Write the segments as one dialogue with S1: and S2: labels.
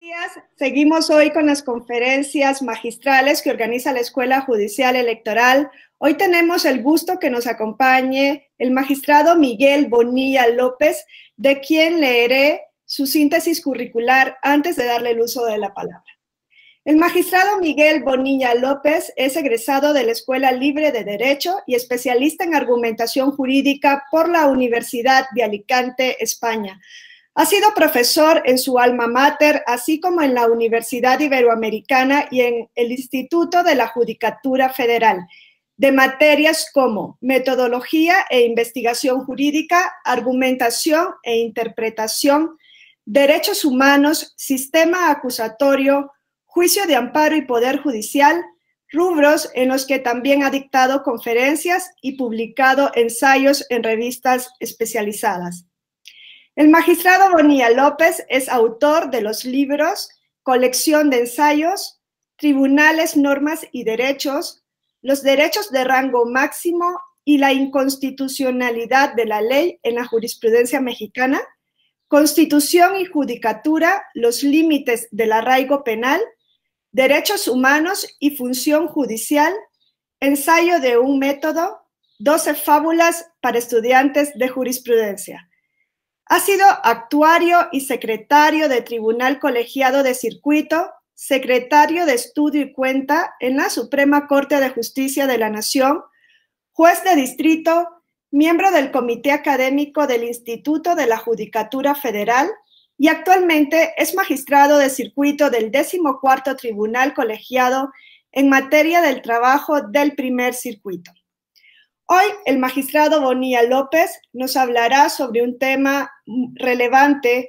S1: Días. Seguimos hoy con las conferencias magistrales que organiza la Escuela Judicial Electoral. Hoy tenemos el gusto que nos acompañe el magistrado Miguel Bonilla López, de quien leeré su síntesis curricular antes de darle el uso de la palabra. El magistrado Miguel Bonilla López es egresado de la Escuela Libre de Derecho y especialista en argumentación jurídica por la Universidad de Alicante, España. Ha sido profesor en su alma mater, así como en la Universidad Iberoamericana y en el Instituto de la Judicatura Federal, de materias como metodología e investigación jurídica, argumentación e interpretación, derechos humanos, sistema acusatorio, juicio de amparo y poder judicial, rubros en los que también ha dictado conferencias y publicado ensayos en revistas especializadas. El magistrado Bonilla López es autor de los libros Colección de ensayos, Tribunales, Normas y Derechos, Los derechos de rango máximo y la inconstitucionalidad de la ley en la jurisprudencia mexicana, Constitución y Judicatura, los límites del arraigo penal, Derechos humanos y función judicial, Ensayo de un método, 12 fábulas para estudiantes de jurisprudencia. Ha sido actuario y secretario de Tribunal Colegiado de Circuito, secretario de Estudio y Cuenta en la Suprema Corte de Justicia de la Nación, juez de distrito, miembro del Comité Académico del Instituto de la Judicatura Federal y actualmente es magistrado de circuito del 14º Tribunal Colegiado en materia del trabajo del primer circuito. Hoy el magistrado Bonilla López nos hablará sobre un tema relevante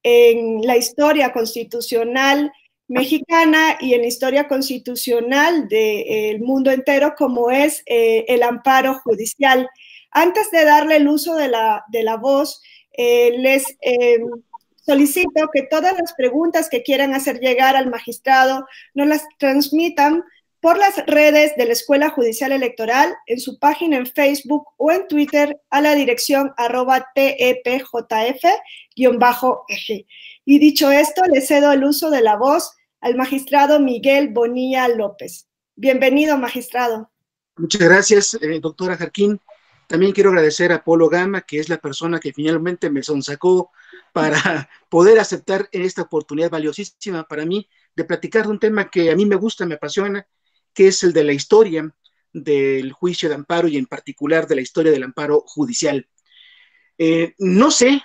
S1: en la historia constitucional mexicana y en la historia constitucional del mundo entero, como es el amparo judicial. Antes de darle el uso de la voz, les solicito que todas las preguntas que quieran hacer llegar al magistrado nos las transmitan por las redes de la Escuela Judicial Electoral, en su página en Facebook o en Twitter a la dirección @tepjf_eg. Y dicho esto, le cedo el uso de la voz al magistrado Miguel Bonilla López. Bienvenido, magistrado.
S2: Muchas gracias, doctora Jarquín. También quiero agradecer a Polo Gama, que es la persona que finalmente me sonsacó para poder aceptar esta oportunidad valiosísima para mí de platicar de un tema que a mí me gusta, me apasiona, que es el de la historia del juicio de amparo y en particular de la historia del amparo judicial. No sé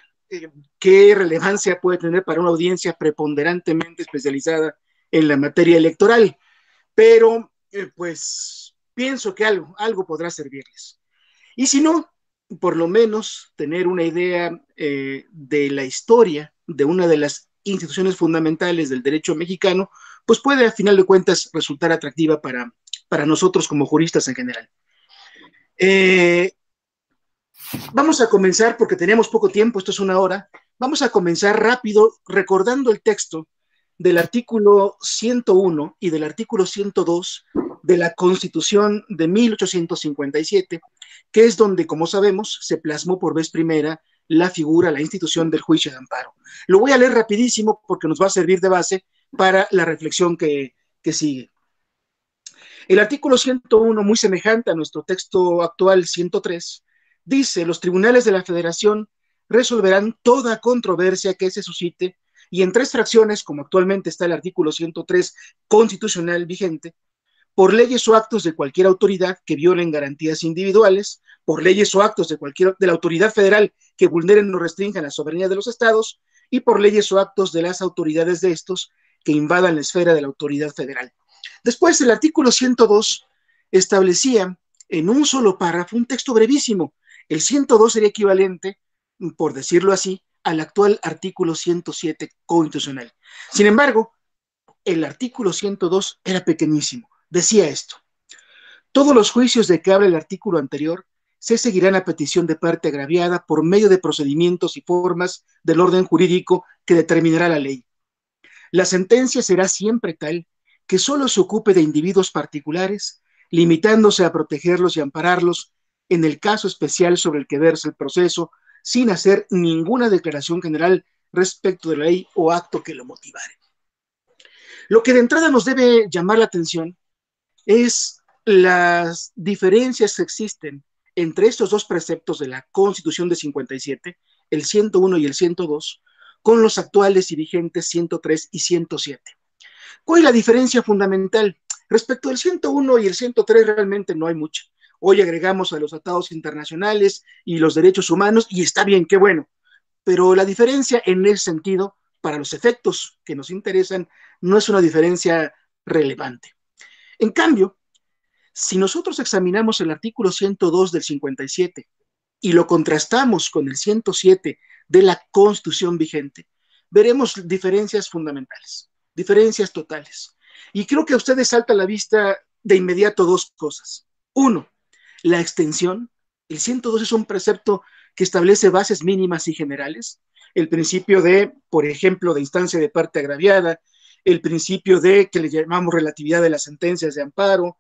S2: qué relevancia puede tener para una audiencia preponderantemente especializada en la materia electoral, pero pues pienso que algo podrá servirles. Y si no, por lo menos tener una idea de la historia de una de las instituciones fundamentales del derecho mexicano, pues puede, a final de cuentas, resultar atractiva para nosotros como juristas en general. Vamos a comenzar, porque tenemos poco tiempo, esto es una hora, vamos a comenzar rápido recordando el texto del artículo 101 y del artículo 102 de la Constitución de 1857, que es donde, como sabemos, se plasmó por vez primera la figura, la institución del juicio de amparo. Lo voy a leer rapidísimo porque nos va a servir de base para la reflexión que sigue. El artículo 101, muy semejante a nuestro texto actual 103, dice: los tribunales de la Federación resolverán toda controversia que se suscite, y en 3 fracciones, como actualmente está el artículo 103 constitucional vigente, por leyes o actos de cualquier autoridad que violen garantías individuales, por leyes o actos de la autoridad federal que vulneren o restrinjan la soberanía de los estados, y por leyes o actos de las autoridades de estos que invadan la esfera de la autoridad federal. Después, el artículo 102 establecía en un solo párrafo un texto brevísimo. El 102 sería equivalente, por decirlo así, al actual artículo 107 constitucional. Sin embargo, el artículo 102 era pequeñísimo. Decía esto: todos los juicios de que habla el artículo anterior se seguirán a petición de parte agraviada por medio de procedimientos y formas del orden jurídico que determinará la ley. La sentencia será siempre tal que solo se ocupe de individuos particulares, limitándose a protegerlos y ampararlos en el caso especial sobre el que verse el proceso, sin hacer ninguna declaración general respecto de la ley o acto que lo motivare. Lo que de entrada nos debe llamar la atención es las diferencias que existen entre estos dos preceptos de la Constitución de 57, el 101 y el 102, con los actuales y vigentes 103 y 107. ¿Cuál es la diferencia fundamental? Respecto al 101 y el 103 realmente no hay mucha. Hoy agregamos a los tratados internacionales y los derechos humanos y está bien, qué bueno. Pero la diferencia en ese sentido, para los efectos que nos interesan, no es una diferencia relevante. En cambio, si nosotros examinamos el artículo 102 del 57 y lo contrastamos con el 107 de la Constitución vigente, veremos diferencias fundamentales, diferencias totales. Y creo que a ustedes salta a la vista de inmediato dos cosas. Uno, la extensión. El 102 es un precepto que establece bases mínimas y generales. El principio de, por ejemplo, de instancia de parte agraviada, el principio de que le llamamos relatividad de las sentencias de amparo.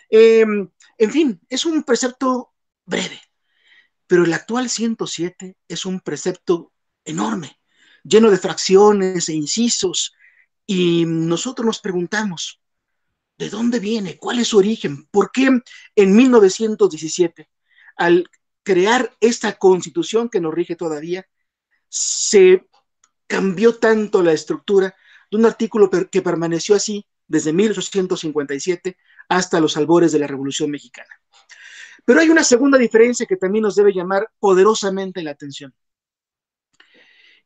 S2: En fin, es un precepto breve, pero el actual 107 es un precepto enorme, lleno de fracciones e incisos, y nosotros nos preguntamos, ¿de dónde viene? ¿Cuál es su origen? ¿Por qué en 1917, al crear esta constitución que nos rige todavía, se cambió tanto la estructura de un artículo que permaneció así desde 1857 hasta los albores de la Revolución Mexicana? Pero hay una segunda diferencia que también nos debe llamar poderosamente la atención.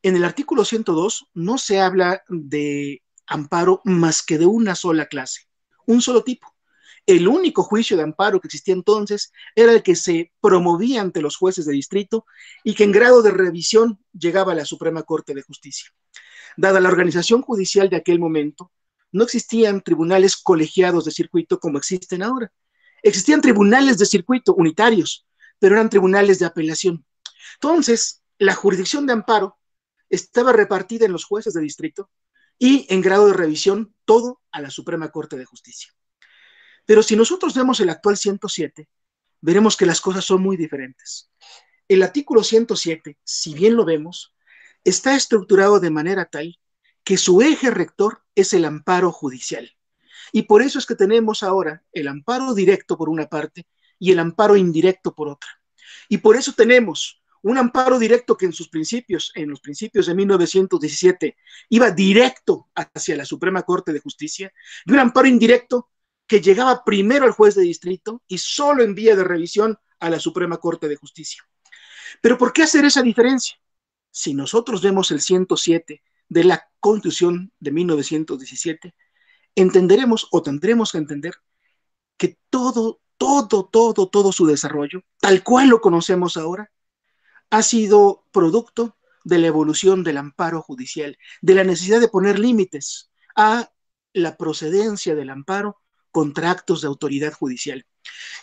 S2: En el artículo 102 no se habla de amparo más que de una sola clase, un solo tipo. El único juicio de amparo que existía entonces era el que se promovía ante los jueces de distrito y que en grado de revisión llegaba a la Suprema Corte de Justicia. Dada la organización judicial de aquel momento, no existían tribunales colegiados de circuito como existen ahora. Existían tribunales de circuito unitarios, pero eran tribunales de apelación. Entonces, la jurisdicción de amparo estaba repartida en los jueces de distrito y en grado de revisión todo a la Suprema Corte de Justicia. Pero si nosotros vemos el actual 107, veremos que las cosas son muy diferentes. El artículo 107, si bien lo vemos, está estructurado de manera tal que su eje rector es el amparo judicial. Y por eso es que tenemos ahora el amparo directo por una parte y el amparo indirecto por otra. Y por eso tenemos un amparo directo que en sus principios, en los principios de 1917, iba directo hacia la Suprema Corte de Justicia, y un amparo indirecto que llegaba primero al juez de distrito y solo en vía de revisión a la Suprema Corte de Justicia. Pero ¿por qué hacer esa diferencia? Si nosotros vemos el 107 de la Constitución de 1917, entenderemos o tendremos que entender que todo su desarrollo, tal cual lo conocemos ahora, ha sido producto de la evolución del amparo judicial, de la necesidad de poner límites a la procedencia del amparo contra actos de autoridad judicial.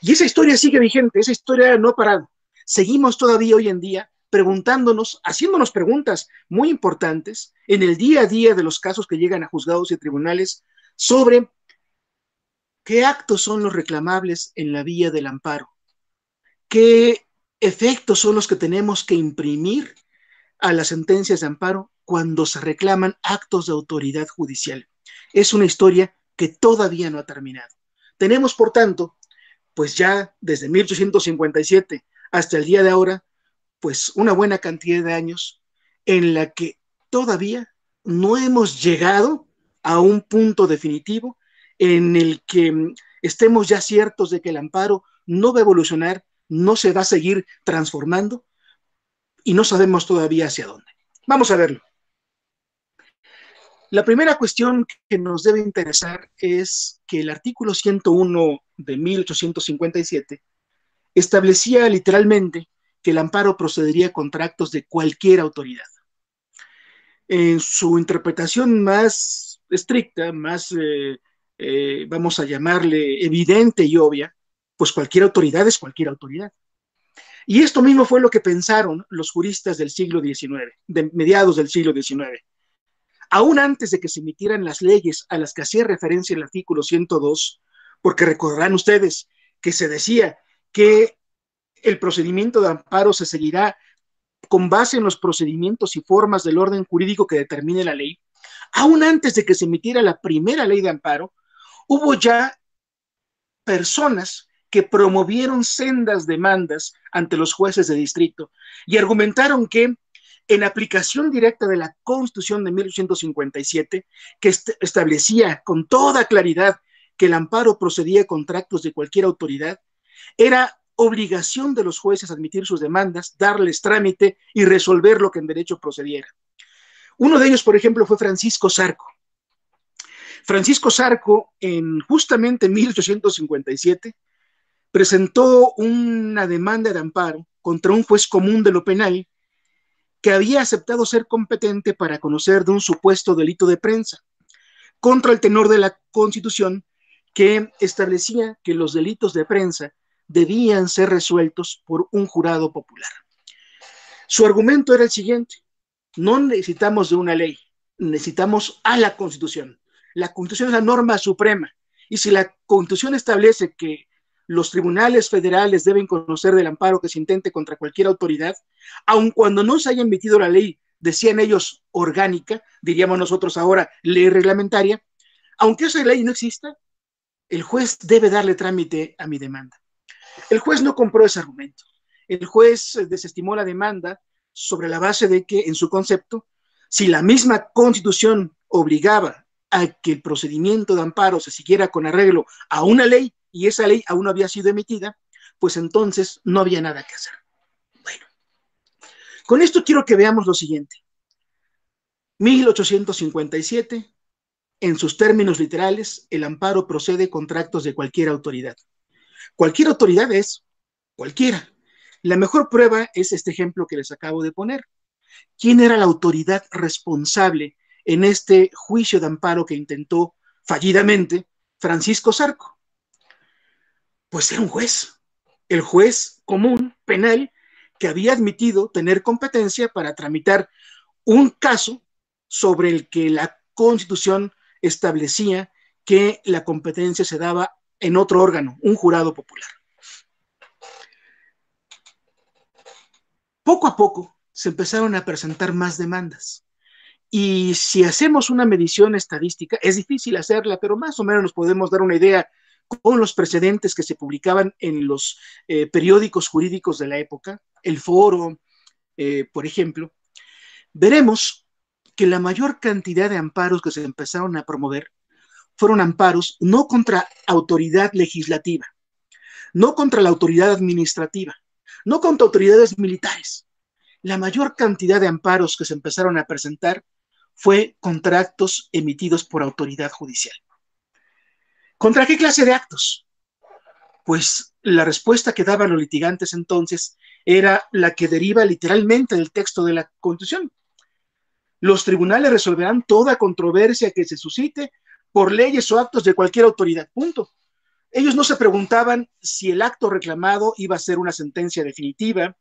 S2: Y esa historia sigue vigente, esa historia no ha parado. Seguimos todavía hoy en día preguntándonos, haciéndonos preguntas muy importantes en el día a día de los casos que llegan a juzgados y tribunales sobre qué actos son los reclamables en la vía del amparo, qué efectos son los que tenemos que imprimir a las sentencias de amparo cuando se reclaman actos de autoridad judicial. Es una historia que todavía no ha terminado. Tenemos, por tanto, pues ya desde 1857 hasta el día de ahora, pues una buena cantidad de años en la que todavía no hemos llegado a un punto definitivo en el que estemos ya ciertos de que el amparo no va a evolucionar, no se va a seguir transformando y no sabemos todavía hacia dónde. Vamos a verlo. La primera cuestión que nos debe interesar es que el artículo 101 de 1857 establecía literalmente que el amparo procedería contra actos de cualquier autoridad. En su interpretación más estricta, más, vamos a llamarle evidente y obvia, pues cualquier autoridad es cualquier autoridad. Y esto mismo fue lo que pensaron los juristas del siglo XIX, de mediados del siglo XIX. Aún antes de que se emitieran las leyes a las que hacía referencia el artículo 102, porque recordarán ustedes que se decía que el procedimiento de amparo se seguirá con base en los procedimientos y formas del orden jurídico que determine la ley. Aún antes de que se emitiera la primera ley de amparo, hubo ya personas que promovieron sendas demandas ante los jueces de distrito y argumentaron que en aplicación directa de la Constitución de 1857, que establecía con toda claridad que el amparo procedía contra actos de cualquier autoridad, era obligación de los jueces admitir sus demandas, darles trámite y resolver lo que en derecho procediera. Uno de ellos, por ejemplo, fue Francisco Zarco. Francisco Zarco, justamente en 1857, presentó una demanda de amparo contra un juez común de lo penal que había aceptado ser competente para conocer de un supuesto delito de prensa, contra el tenor de la Constitución que establecía que los delitos de prensa debían ser resueltos por un jurado popular. Su argumento era el siguiente: no necesitamos de una ley, necesitamos a la Constitución. La Constitución es la norma suprema, y si la Constitución establece que los tribunales federales deben conocer del amparo que se intente contra cualquier autoridad, aun cuando no se haya emitido la ley, decían ellos, orgánica, diríamos nosotros ahora, ley reglamentaria, aunque esa ley no exista, el juez debe darle trámite a mi demanda. El juez no compró ese argumento. El juez desestimó la demanda sobre la base de que, en su concepto, si la misma Constitución obligaba a que el procedimiento de amparo se siguiera con arreglo a una ley, y esa ley aún no había sido emitida, pues entonces no había nada que hacer. Bueno, con esto quiero que veamos lo siguiente. 1857, en sus términos literales, el amparo procede contra actos de cualquier autoridad. Cualquier autoridad es cualquiera. La mejor prueba es este ejemplo que les acabo de poner. ¿Quién era la autoridad responsable en este juicio de amparo que intentó fallidamente Francisco Zarco? Pues era un juez, el juez común penal que había admitido tener competencia para tramitar un caso sobre el que la Constitución establecía que la competencia se daba en otro órgano, un jurado popular. Poco a poco se empezaron a presentar más demandas. Y si hacemos una medición estadística, es difícil hacerla, pero más o menos nos podemos dar una idea con los precedentes que se publicaban en los periódicos jurídicos de la época, el Foro, por ejemplo, veremos que la mayor cantidad de amparos que se empezaron a promover fueron amparos no contra autoridad legislativa, no contra la autoridad administrativa, no contra autoridades militares. La mayor cantidad de amparos que se empezaron a presentar fue contra actos emitidos por autoridad judicial. ¿Contra qué clase de actos? Pues la respuesta que daban los litigantes entonces era la que deriva literalmente del texto de la Constitución. Los tribunales resolverán toda controversia que se suscite por leyes o actos de cualquier autoridad, punto. Ellos no se preguntaban si el acto reclamado iba a ser una sentencia definitiva,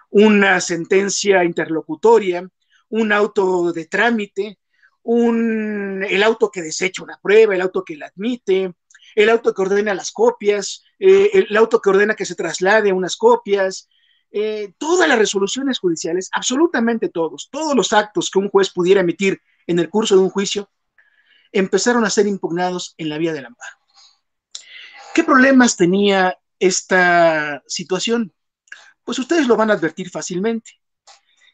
S2: una sentencia interlocutoria, un auto de trámite, el auto que desecha una prueba, el auto que la admite, el auto que ordena las copias, el auto que ordena que se traslade unas copias, todas las resoluciones judiciales, absolutamente todos los actos que un juez pudiera emitir en el curso de un juicio, empezaron a ser impugnados en la vía del amparo. ¿Qué problemas tenía esta situación? Pues ustedes lo van a advertir fácilmente.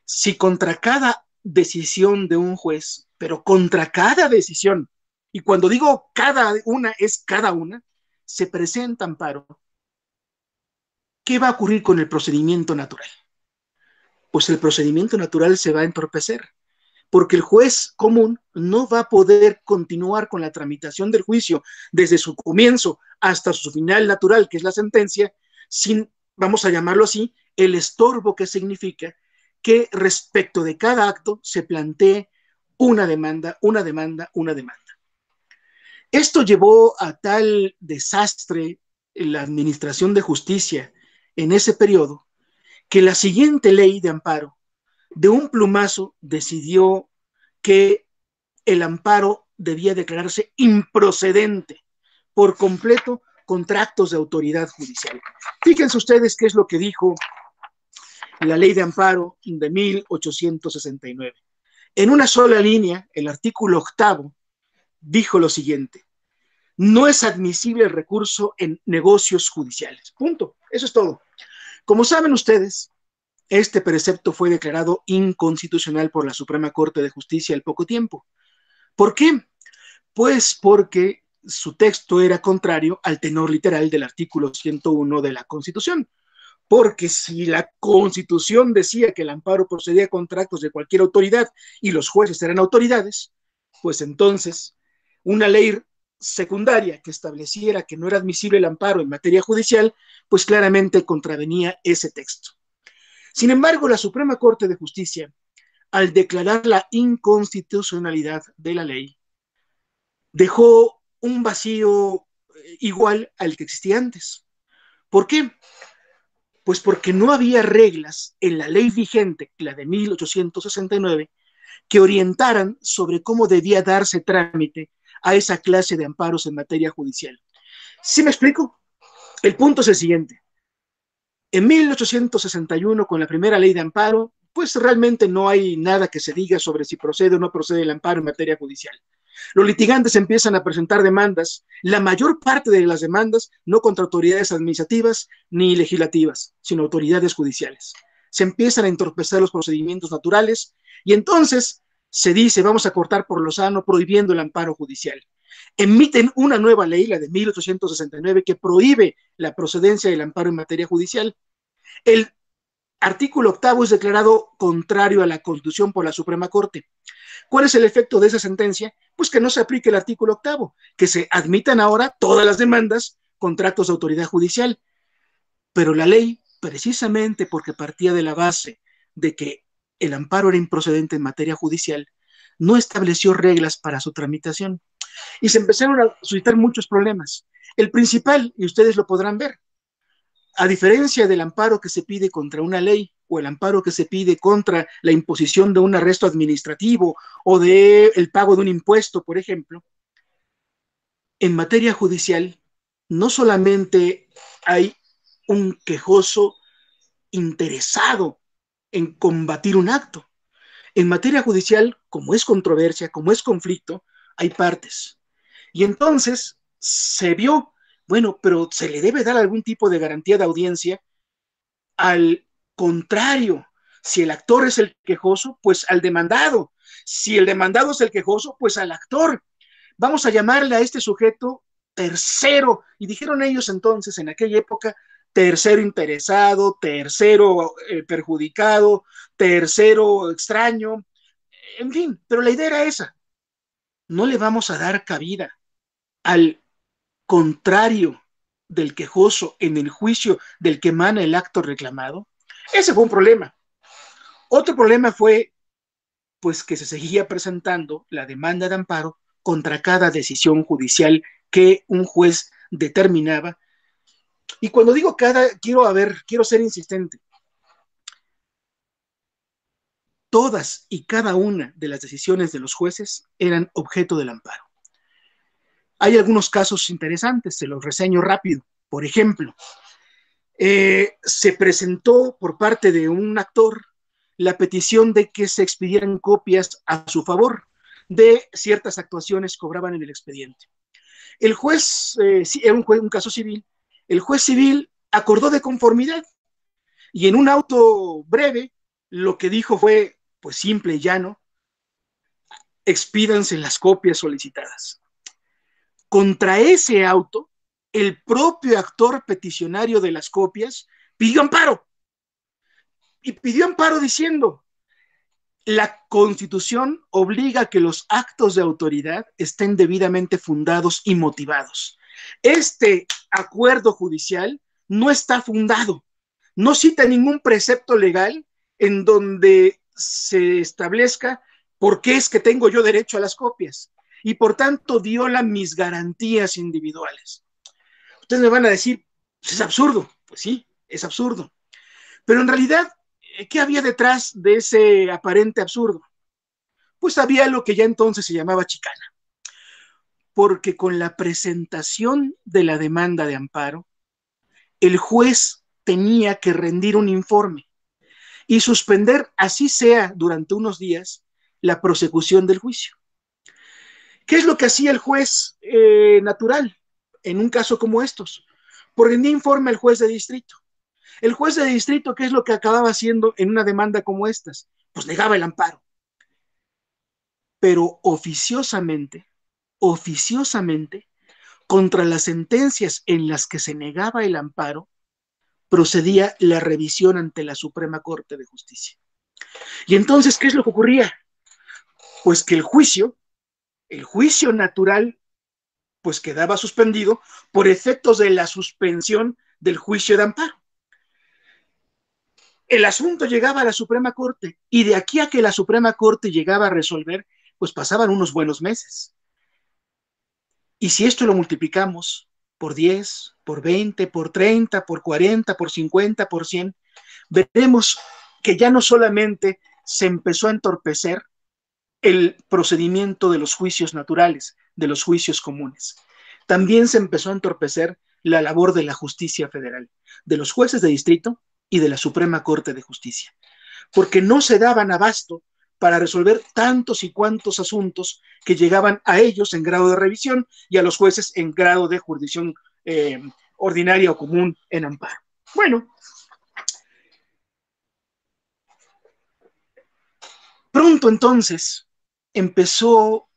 S2: Si contra cada decisión de un juez, pero contra cada decisión, y cuando digo cada una, es cada una, se presenta amparo, ¿qué va a ocurrir con el procedimiento natural? Pues el procedimiento natural se va a entorpecer, porque el juez común no va a poder continuar con la tramitación del juicio desde su comienzo hasta su final natural, que es la sentencia, sin, vamos a llamarlo así, el estorbo que significa que respecto de cada acto se plantee una demanda, una demanda, una demanda. Esto llevó a tal desastre en la administración de justicia en ese periodo que la siguiente ley de amparo de un plumazo decidió que el amparo debía declararse improcedente por completo contra actos de autoridad judicial. Fíjense ustedes qué es lo que dijo la ley de amparo de 1869. En una sola línea, el artículo 8 dijo lo siguiente: no es admisible el recurso en negocios judiciales. Punto. Eso es todo. Como saben ustedes, este precepto fue declarado inconstitucional por la Suprema Corte de Justicia al poco tiempo. ¿Por qué? Pues porque su texto era contrario al tenor literal del artículo 101 de la Constitución. Porque si la Constitución decía que el amparo procedía contra actos de cualquier autoridad y los jueces eran autoridades, pues entonces una ley secundaria que estableciera que no era admisible el amparo en materia judicial, pues claramente contravenía ese texto. Sin embargo, la Suprema Corte de Justicia, al declarar la inconstitucionalidad de la ley, dejó un vacío igual al que existía antes. ¿Por qué? Pues porque no había reglas en la ley vigente, la de 1869, que orientaran sobre cómo debía darse trámite a esa clase de amparos en materia judicial. ¿Sí me explico? El punto es el siguiente. En 1861, con la primera ley de amparo, pues realmente no hay nada que se diga sobre si procede o no procede el amparo en materia judicial. Los litigantes empiezan a presentar demandas, la mayor parte de las demandas no contra autoridades administrativas ni legislativas, sino autoridades judiciales. Se empiezan a entorpecer los procedimientos naturales y entonces se dice: vamos a cortar por lo sano, prohibiendo el amparo judicial. Emiten una nueva ley, la de 1869, que prohíbe la procedencia del amparo en materia judicial. El artículo 8 es declarado contrario a la Constitución por la Suprema Corte. ¿Cuál es el efecto de esa sentencia? Pues que no se aplique el artículo 8, que se admitan ahora todas las demandas contra actos de autoridad judicial. Pero la ley, precisamente porque partía de la base de que el amparo era improcedente en materia judicial, no estableció reglas para su tramitación. Y se empezaron a suscitar muchos problemas. El principal, y ustedes lo podrán ver, a diferencia del amparo que se pide contra una ley o el amparo que se pide contra la imposición de un arresto administrativo o del pago de un impuesto, por ejemplo, en materia judicial no solamente hay un quejoso interesado en combatir un acto. En materia judicial, como es controversia, como es conflicto, hay partes. Y entonces se vio, bueno, pero se le debe dar algún tipo de garantía de audiencia. Al contrario, si el actor es el quejoso, pues al demandado. Si el demandado es el quejoso, pues al actor. Vamos a llamarle a este sujeto tercero. Y dijeron ellos entonces, en aquella época, tercero interesado, tercero perjudicado, tercero extraño, en fin, pero la idea era esa. No le vamos a dar cabida al contrario del quejoso en el juicio del que emana el acto reclamado. Ese fue un problema. Otro problema fue pues que se seguía presentando la demanda de amparo contra cada decisión judicial que un juez determinaba. Y cuando digo cada, quiero ser insistente. Todas y cada una de las decisiones de los jueces eran objeto del amparo. Hay algunos casos interesantes, se los reseño rápido. Por ejemplo, se presentó por parte de un actor la petición de que se expidieran copias a su favor de ciertas actuaciones que cobraban en el expediente. El juez, era un caso civil, el juez civil acordó de conformidad y en un auto breve lo que dijo fue, pues simple y llano: expídanse las copias solicitadas. Contra ese auto, el propio actor peticionario de las copias pidió amparo. Y pidió amparo diciendo: la Constitución obliga a que los actos de autoridad estén debidamente fundados y motivados. Este acuerdo judicial no está fundado, no cita ningún precepto legal en donde se establezca por qué es que tengo yo derecho a las copias y por tanto viola mis garantías individuales. Ustedes me van a decir, pues es absurdo. Pues sí, es absurdo. Pero en realidad, ¿qué había detrás de ese aparente absurdo? Pues había lo que ya entonces se llamaba chicana. Porque con la presentación de la demanda de amparo, el juez tenía que rendir un informe y suspender, así sea durante unos días, la prosecución del juicio. ¿Qué es lo que hacía el juez natural en un caso como estos? Por rendir informe al juez de distrito. El juez de distrito, ¿qué es lo que acababa haciendo en una demanda como estas? Pues negaba el amparo. Pero oficiosamente, contra las sentencias en las que se negaba el amparo, procedía la revisión ante la Suprema Corte de Justicia. Y entonces, ¿qué es lo que ocurría? Pues que el juicio natural, pues quedaba suspendido por efectos de la suspensión del juicio de amparo. El asunto llegaba a la Suprema Corte y de aquí a que la Suprema Corte llegaba a resolver, pues pasaban unos buenos meses. Y si esto lo multiplicamos por 10, por 20, por 30, por 40, por 50, por 100, veremos que ya no solamente se empezó a entorpecer el procedimiento de los juicios naturales, de los juicios comunes, también se empezó a entorpecer la labor de la justicia federal, de los jueces de distrito y de la Suprema Corte de Justicia, porque no se daban abasto para resolver tantos y cuantos asuntos que llegaban a ellos en grado de revisión y a los jueces en grado de jurisdicción ordinaria o común en amparo. Bueno, pronto entonces empezó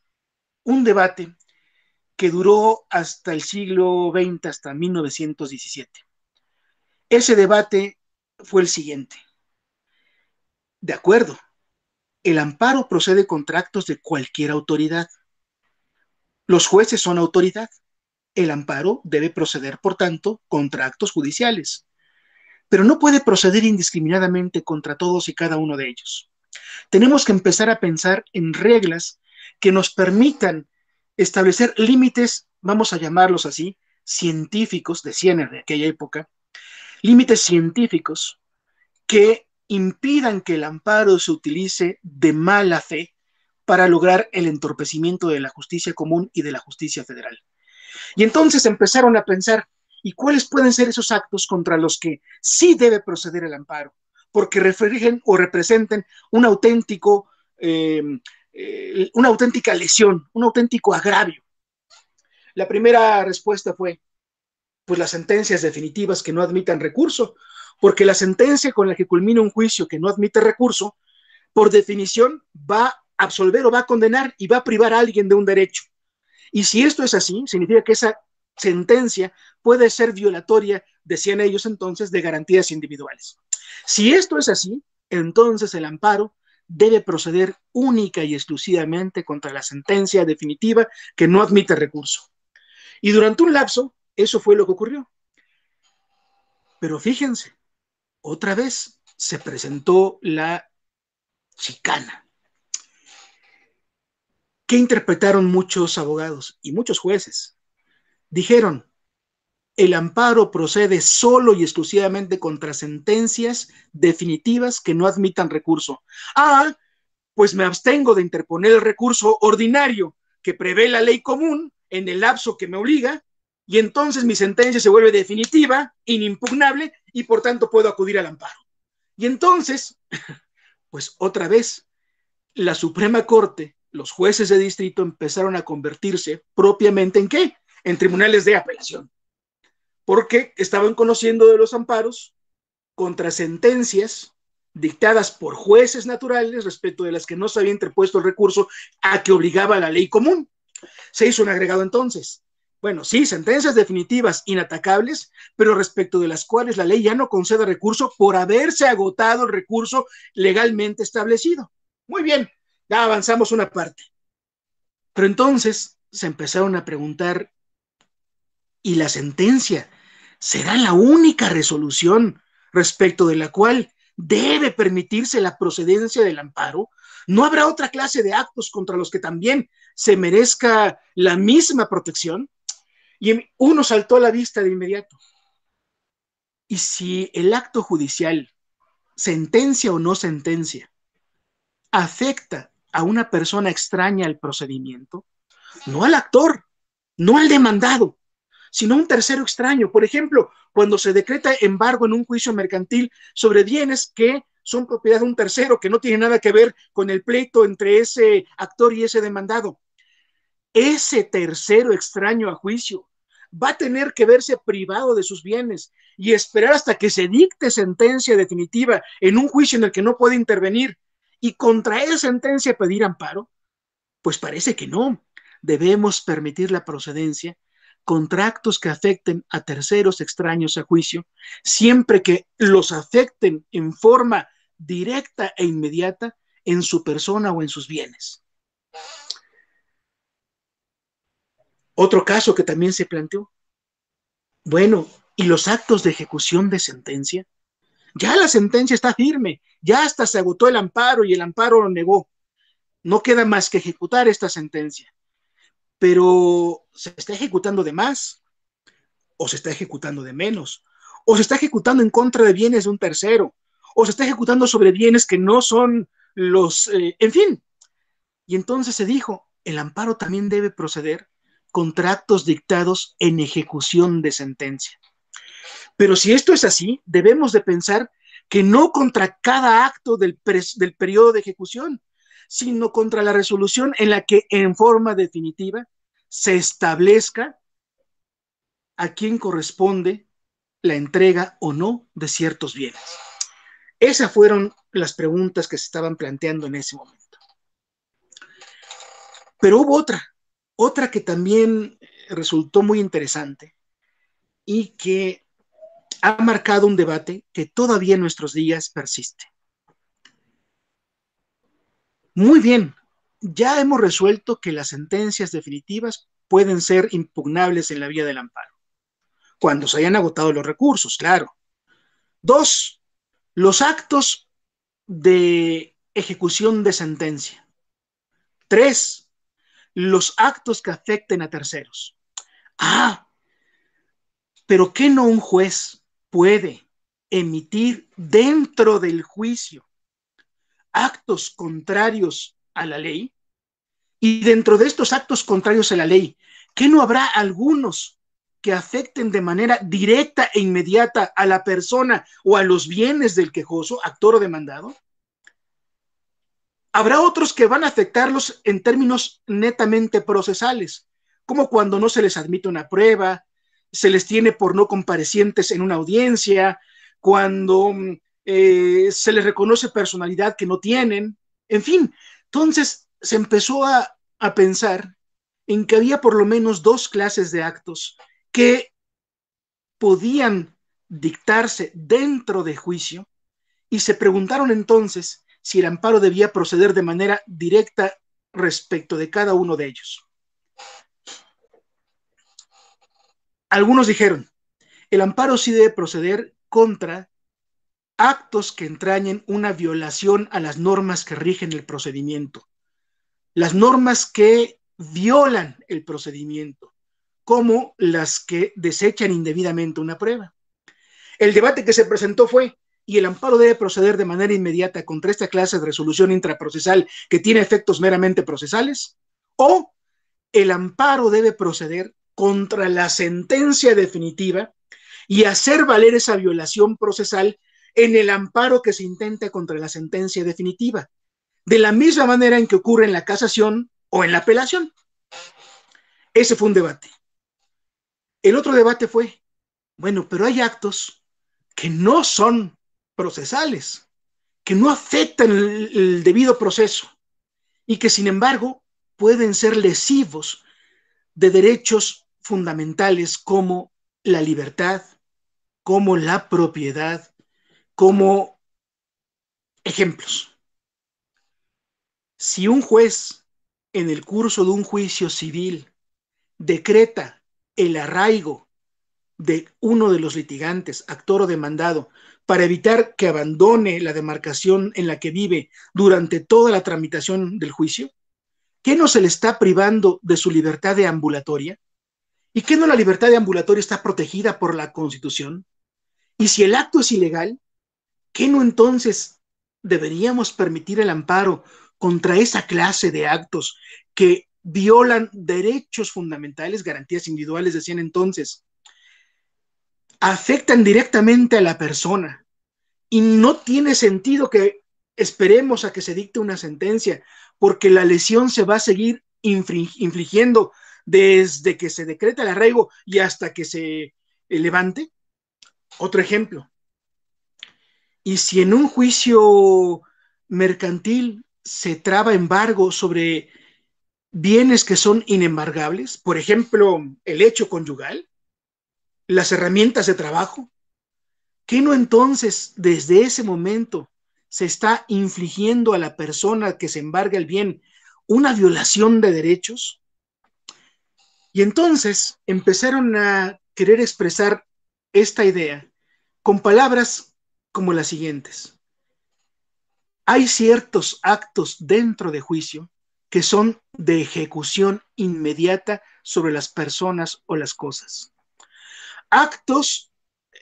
S2: un debate que duró hasta el siglo XX, hasta 1917. Ese debate fue el siguiente. De acuerdo, el amparo procede contra actos de cualquier autoridad. Los jueces son autoridad. El amparo debe proceder, por tanto, contra actos judiciales, pero no puede proceder indiscriminadamente contra todos y cada uno de ellos. Tenemos que empezar a pensar en reglas que nos permitan establecer límites, vamos a llamarlos así, científicos, decían en aquella época, límites científicos que impidan que el amparo se utilice de mala fe para lograr el entorpecimiento de la justicia común y de la justicia federal. Y entonces empezaron a pensar, ¿y cuáles pueden ser esos actos contra los que sí debe proceder el amparo? Porque reflejen o representen un auténtico, una auténtica lesión, un auténtico agravio. La primera respuesta fue, pues las sentencias definitivas que no admitan recurso, porque la sentencia con la que culmina un juicio que no admite recurso, por definición va a absolver o va a condenar y va a privar a alguien de un derecho. Y si esto es así, significa que esa sentencia puede ser violatoria, decían ellos entonces, de garantías individuales. Si esto es así, entonces el amparo debe proceder única y exclusivamente contra la sentencia definitiva que no admite recurso. Y durante un lapso, eso fue lo que ocurrió. Pero fíjense, otra vez se presentó la chicana. ¿Qué interpretaron muchos abogados y muchos jueces? Dijeron, el amparo procede solo y exclusivamente contra sentencias definitivas que no admitan recurso. Ah, pues me abstengo de interponer el recurso ordinario que prevé la ley común en el lapso que me obliga, y entonces mi sentencia se vuelve definitiva, inimpugnable, y por tanto puedo acudir al amparo. Y entonces, pues otra vez, la Suprema Corte, los jueces de distrito empezaron a convertirse propiamente ¿en qué? En tribunales de apelación, porque estaban conociendo de los amparos contra sentencias dictadas por jueces naturales respecto de las que no se había interpuesto el recurso a que obligaba a la ley común. Se hizo un agregado entonces. Bueno, sí, sentencias definitivas inatacables, pero respecto de las cuales la ley ya no concede recurso por haberse agotado el recurso legalmente establecido. Muy bien, ya avanzamos una parte. Pero entonces se empezaron a preguntar, ¿y la sentencia será la única resolución respecto de la cual debe permitirse la procedencia del amparo? ¿No habrá otra clase de actos contra los que también se merezca la misma protección? Y uno saltó a la vista de inmediato. ¿Y si el acto judicial, sentencia o no sentencia, afecta a una persona extraña al procedimiento? No al actor, no al demandado, sino un tercero extraño. Por ejemplo, cuando se decreta embargo en un juicio mercantil sobre bienes que son propiedad de un tercero que no tiene nada que ver con el pleito entre ese actor y ese demandado. Ese tercero extraño a juicio va a tener que verse privado de sus bienes y esperar hasta que se dicte sentencia definitiva en un juicio en el que no puede intervenir y contra esa sentencia pedir amparo. Pues parece que no. Debemos permitir la procedencia contra actos que afecten a terceros extraños a juicio, siempre que los afecten en forma directa e inmediata en su persona o en sus bienes. Otro caso que también se planteó. Bueno, ¿y los actos de ejecución de sentencia? Ya la sentencia está firme, ya hasta se agotó el amparo y el amparo lo negó. No queda más que ejecutar esta sentencia. Pero ¿se está ejecutando de más? ¿O se está ejecutando de menos? ¿O se está ejecutando en contra de bienes de un tercero? ¿O se está ejecutando sobre bienes que no son los... en fin? Y entonces se dijo, el amparo también debe proceder contra actos dictados en ejecución de sentencia. Pero si esto es así, debemos de pensar que no contra cada acto del periodo de ejecución, sino contra la resolución en la que en forma definitiva se establezca a quién corresponde la entrega o no de ciertos bienes. Esas fueron las preguntas que se estaban planteando en ese momento. Pero hubo otra que también resultó muy interesante y que ha marcado un debate que todavía en nuestros días persiste. Muy bien, ya hemos resuelto que las sentencias definitivas pueden ser impugnables en la vía del amparo, cuando se hayan agotado los recursos, claro. 2, los actos de ejecución de sentencia. 3, los actos que afecten a terceros. Pero ¿qué no un juez puede emitir dentro del juicio actos contrarios a la ley? Y dentro de estos actos contrarios a la ley, ¿qué no habrá algunos que afecten de manera directa e inmediata a la persona o a los bienes del quejoso, actor o demandado? Habrá otros que van a afectarlos en términos netamente procesales, como cuando no se les admite una prueba, se les tiene por no comparecientes en una audiencia, cuando se les reconoce personalidad que no tienen, en fin. Entonces se empezó a pensar en que había por lo menos 2 clases de actos que podían dictarse dentro de juicio y se preguntaron entonces si el amparo debía proceder de manera directa respecto de cada uno de ellos. Algunos dijeron, el amparo sí debe proceder contra actos que entrañen una violación a las normas que rigen el procedimiento, las normas que violan el procedimiento, como las que desechan indebidamente una prueba. El debate que se presentó fue, ¿y el amparo debe proceder de manera inmediata contra esta clase de resolución intraprocesal que tiene efectos meramente procesales? ¿O el amparo debe proceder contra la sentencia definitiva y hacer valer esa violación procesal en el amparo que se intenta contra la sentencia definitiva, de la misma manera en que ocurre en la casación o en la apelación? Ese fue un debate. El otro debate fue, bueno, pero hay actos que no son procesales, que no afectan el debido proceso y que sin embargo pueden ser lesivos de derechos fundamentales como la libertad, como la propiedad, como ejemplos. Si un juez en el curso de un juicio civil decreta el arraigo de uno de los litigantes, actor o demandado, para evitar que abandone la demarcación en la que vive durante toda la tramitación del juicio, ¿qué no se le está privando de su libertad deambulatoria? ¿Y qué no la libertad deambulatoria está protegida por la Constitución? Y si el acto es ilegal, ¿qué no entonces deberíamos permitir el amparo contra esa clase de actos que violan derechos fundamentales, garantías individuales, decían entonces, afectan directamente a la persona y no tiene sentido que esperemos a que se dicte una sentencia, porque la lesión se va a seguir infligiendo desde que se decreta el arraigo y hasta que se levante. Otro ejemplo, y si en un juicio mercantil se traba embargo sobre bienes que son inembargables, por ejemplo, el hecho conyugal, las herramientas de trabajo, ¿qué no entonces desde ese momento se está infligiendo a la persona que se embarga el bien una violación de derechos? Y entonces empezaron a querer expresar esta idea con palabras como las siguientes. Hay ciertos actos dentro de juicio que son de ejecución inmediata sobre las personas o las cosas. Actos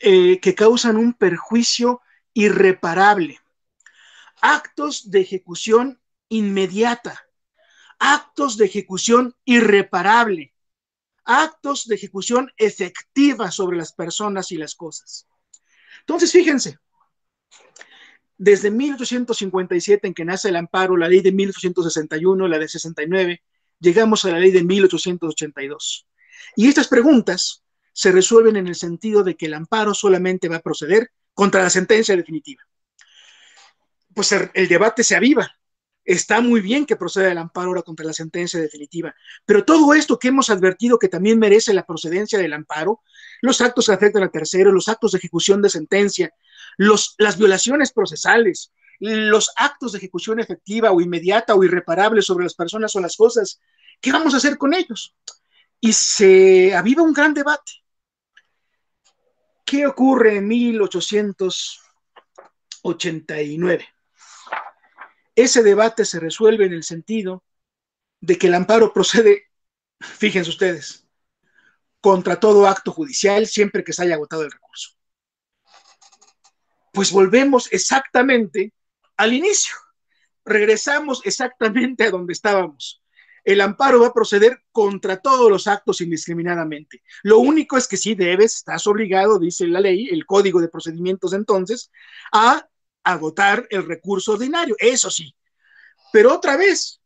S2: que causan un perjuicio irreparable. Actos de ejecución inmediata. Actos de ejecución irreparable. Actos de ejecución efectiva sobre las personas y las cosas. Entonces, fíjense, desde 1857, en que nace el amparo, la ley de 1861, la de 69, llegamos a la ley de 1882. Y estas preguntas se resuelven en el sentido de que el amparo solamente va a proceder contra la sentencia definitiva. Pues el debate se aviva. Está muy bien que proceda el amparo ahora contra la sentencia definitiva, pero todo esto que hemos advertido que también merece la procedencia del amparo, los actos que afectan a terceros, los actos de ejecución de sentencia, las violaciones procesales, los actos de ejecución efectiva o inmediata o irreparable sobre las personas o las cosas, ¿qué vamos a hacer con ellos? Y se aviva un gran debate. ¿Qué ocurre en 1889? Ese debate se resuelve en el sentido de que el amparo procede, fíjense ustedes, contra todo acto judicial siempre que se haya agotado el recurso. Pues volvemos exactamente al inicio, regresamos exactamente a donde estábamos. El amparo va a proceder contra todos los actos indiscriminadamente. Lo único es que sí estás obligado, dice la ley, el Código de Procedimientos entonces, a agotar el recurso ordinario, eso sí. Pero otra vez,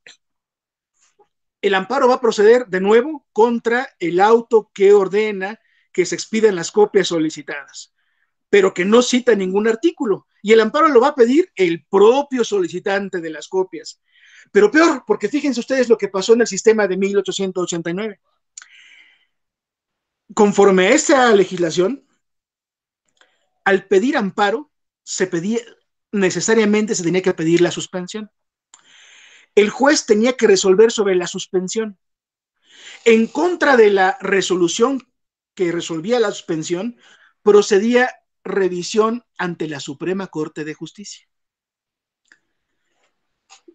S2: el amparo va a proceder de nuevo contra el auto que ordena que se expidan las copias solicitadas, pero que no cita ningún artículo. Y el amparo lo va a pedir el propio solicitante de las copias. Pero peor, porque fíjense ustedes lo que pasó en el sistema de 1889. Conforme a esta legislación, al pedir amparo, necesariamente se tenía que pedir la suspensión. El juez tenía que resolver sobre la suspensión. En contra de la resolución que resolvía la suspensión, procedía revisión ante la Suprema Corte de Justicia.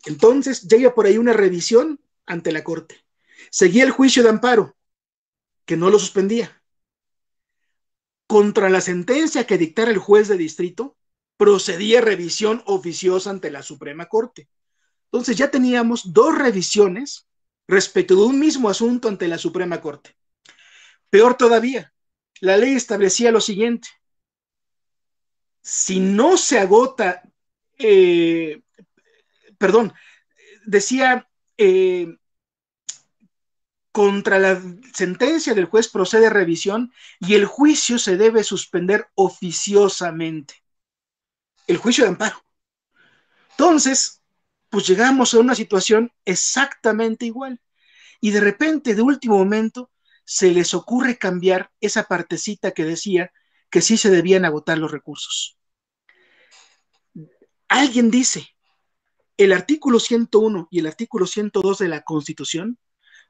S2: Entonces llega por ahí una revisión ante la Corte. Seguía el juicio de amparo, que no lo suspendía. Contra la sentencia que dictara el juez de distrito, procedía revisión oficiosa ante la Suprema Corte. Entonces ya teníamos dos revisiones respecto de un mismo asunto ante la Suprema Corte. Peor todavía, la ley establecía lo siguiente: si no se agota, decía, contra la sentencia del juez procede revisión y el juicio se debe suspender oficiosamente. El juicio de amparo. Entonces, pues llegamos a una situación exactamente igual. Y de repente, de último momento, se les ocurre cambiar esa partecita que decía que sí se debían agotar los recursos. Alguien dice, el artículo 101 y el artículo 102 de la Constitución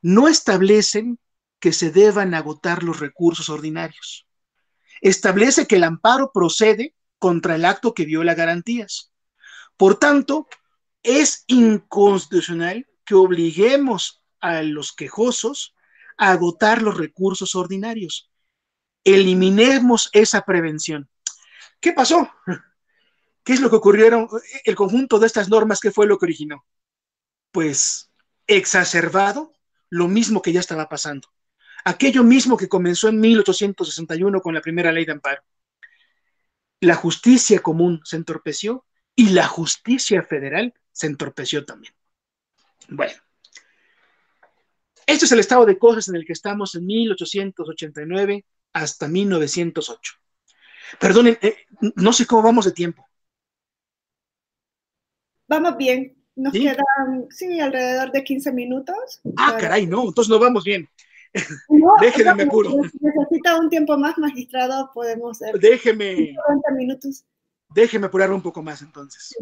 S2: no establecen que se deban agotar los recursos ordinarios. Establece que el amparo procede contra el acto que viola garantías. Por tanto, es inconstitucional que obliguemos a los quejosos a agotar los recursos ordinarios. Eliminemos esa prevención. ¿Qué pasó? ¿Qué es lo que ocurrieron? El conjunto de estas normas, ¿qué fue lo que originó? Pues exacerbado lo mismo que ya estaba pasando. Aquello mismo que comenzó en 1861 con la primera ley de amparo. la justicia común se entorpeció y la justicia federal se entorpeció también. Bueno, este es el estado de cosas en el que estamos en 1889 hasta 1908. Perdonen, no sé cómo vamos de tiempo.
S1: Vamos bien. Nos
S2: ¿Sí?
S1: quedan, sí, alrededor de 15 minutos.
S2: Ah, caray, no, entonces no vamos bien.
S1: No,
S2: Déjeme, me apuro.
S1: necesita un tiempo más, magistrado, podemos hacer
S2: Déjeme
S1: 40 minutos.
S2: Déjeme apurar un poco más entonces.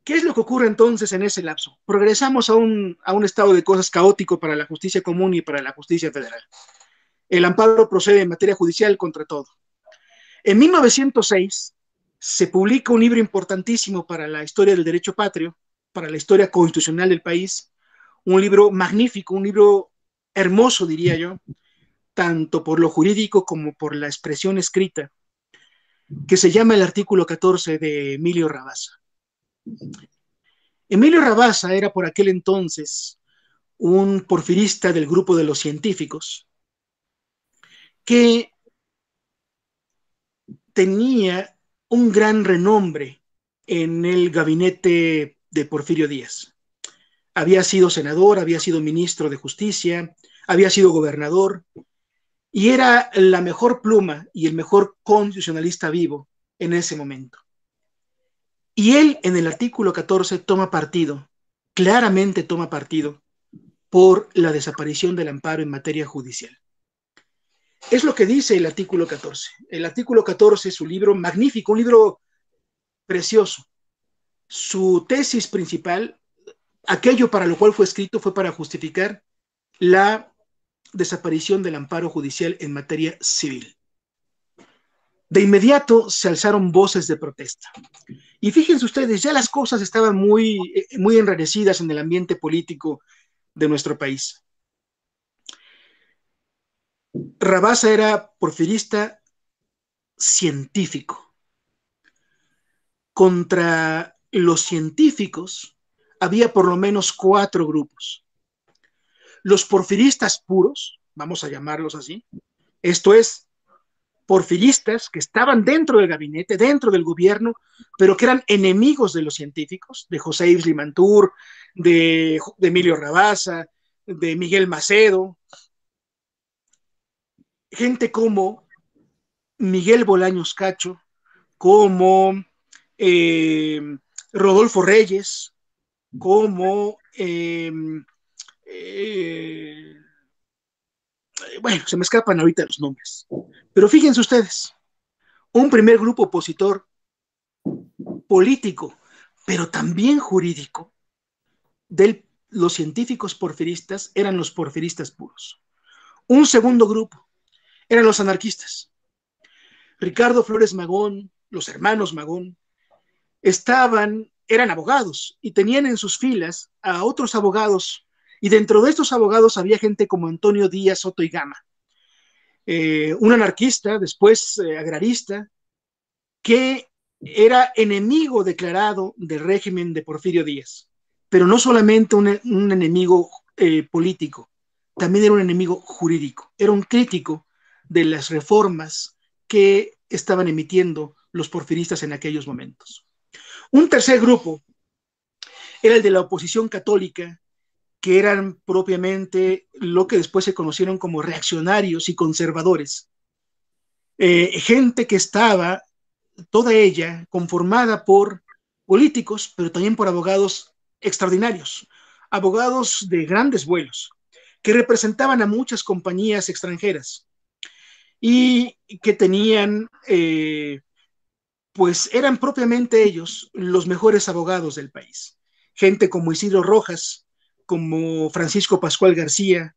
S2: ¿Qué es lo que ocurre entonces en ese lapso? Progresamos a un estado de cosas caótico para la justicia común y para la justicia federal. El amparo procede en materia judicial contra todo. En 1906 se publica un libro importantísimo para la historia del derecho patrio, para la historia constitucional del país, un libro magnífico, un libro hermoso, diría yo, tanto por lo jurídico como por la expresión escrita, que se llama el artículo 14 de Emilio Rabasa. Emilio Rabasa era por aquel entonces un porfirista del grupo de los científicos que tenía un gran renombre en el gabinete de Porfirio Díaz. Había sido senador, había sido ministro de Justicia, había sido gobernador y era la mejor pluma y el mejor constitucionalista vivo en ese momento. Y él en el artículo 14 toma partido, claramente toma partido por la desaparición del amparo en materia judicial. Es lo que dice el artículo 14. El artículo 14 es un libro magnífico, un libro precioso. Su tesis principal, aquello para lo cual fue escrito, fue para justificar la desaparición del amparo judicial en materia civil. De inmediato se alzaron voces de protesta. Y fíjense ustedes, ya las cosas estaban muy enrarecidas en el ambiente político de nuestro país. Rabasa era porfirista científico. Contra los científicos había por lo menos 4 grupos. Los porfiristas puros, vamos a llamarlos así, esto es, porfiristas que estaban dentro del gabinete, dentro del gobierno, pero que eran enemigos de los científicos, de José Yves Limantour, de Emilio Rabasa, de Miguel Macedo, gente como Miguel Bolaños Cacho, como Rodolfo Reyes, como bueno, se me escapan ahorita los nombres, pero fíjense ustedes, un primer grupo opositor político, pero también jurídico, de los científicos porfiristas eran los porfiristas puros. Un segundo grupo eran los anarquistas. Ricardo Flores Magón, los hermanos Magón, eran abogados y tenían en sus filas a otros abogados, y dentro de estos abogados había gente como Antonio Díaz Soto y Gama, un anarquista, después agrarista, que era enemigo declarado del régimen de Porfirio Díaz, pero no solamente un enemigo político, también era un enemigo jurídico, era un crítico de las reformas que estaban emitiendo los porfiristas en aquellos momentos. Un tercer grupo era el de la oposición católica, que eran propiamente lo que después se conocieron como reaccionarios y conservadores. Gente que estaba, toda ella, conformada por políticos, pero también por abogados extraordinarios, abogados de grandes vuelos, que representaban a muchas compañías extranjeras y que tenían, pues eran propiamente ellos los mejores abogados del país. Gente como Isidro Rojas, como Francisco Pascual García,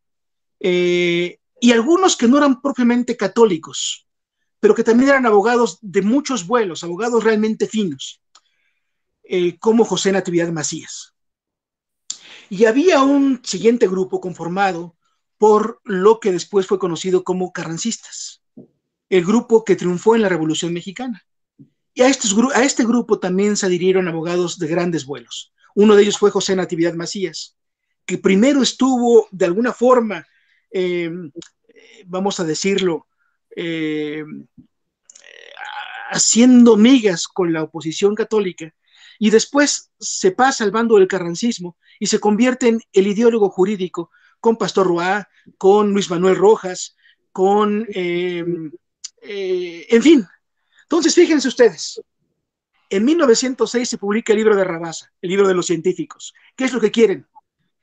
S2: y algunos que no eran propiamente católicos, pero que también eran abogados de muchos vuelos, abogados realmente finos, como José Natividad Macías. Y había un siguiente grupo conformado por lo que después fue conocido como carrancistas, el grupo que triunfó en la Revolución Mexicana. Y a este grupo también se adhirieron abogados de grandes vuelos. Uno de ellos fue José Natividad Macías, que primero estuvo de alguna forma, vamos a decirlo, haciendo migas con la oposición católica, y después se pasa al bando del carrancismo y se convierte en el ideólogo jurídico con Pastor Roa, con Luis Manuel Rojas, en fin. Entonces, fíjense ustedes, en 1906 se publica el libro de Rabasa, el libro de los científicos. ¿Qué es lo que quieren?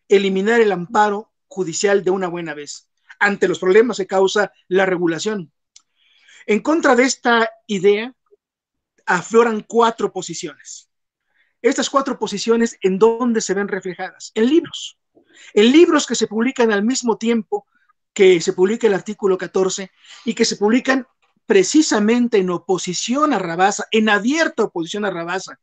S2: Eliminar el amparo judicial de una buena vez. Ante los problemas que causa la regulación. En contra de esta idea, afloran 4 posiciones. Estas 4 posiciones, ¿en dónde se ven reflejadas? En libros. En libros que se publican al mismo tiempo que se publica el artículo 14 y que se publican precisamente en oposición a Rabasa, en abierta oposición a Rabasa.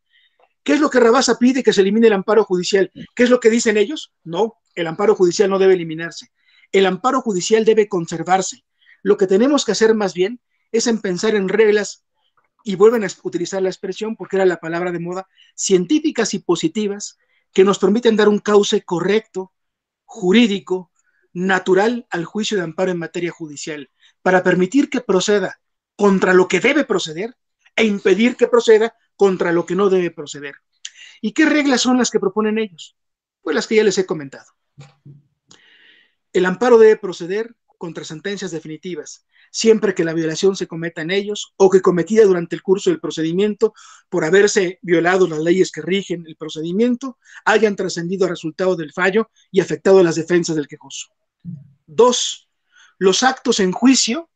S2: ¿Qué es lo que Rabasa pide? Que se elimine el amparo judicial. ¿Qué es lo que dicen ellos? No, el amparo judicial no debe eliminarse. El amparo judicial debe conservarse. Lo que tenemos que hacer más bien es en pensar en reglas, y vuelven a utilizar la expresión porque era la palabra de moda, científicas y positivas, que nos permiten dar un cauce correcto, jurídico, natural al juicio de amparo en materia judicial, para permitir que proceda contra lo que debe proceder e impedir que proceda contra lo que no debe proceder. ¿Y qué reglas son las que proponen ellos? Pues las que ya les he comentado. El amparo debe proceder contra sentencias definitivas, siempre que la violación se cometa en ellos o que cometida durante el curso del procedimiento por haberse violado las leyes que rigen el procedimiento, hayan trascendido al resultado del fallo y afectado las defensas del quejoso. 2. Los actos en juicio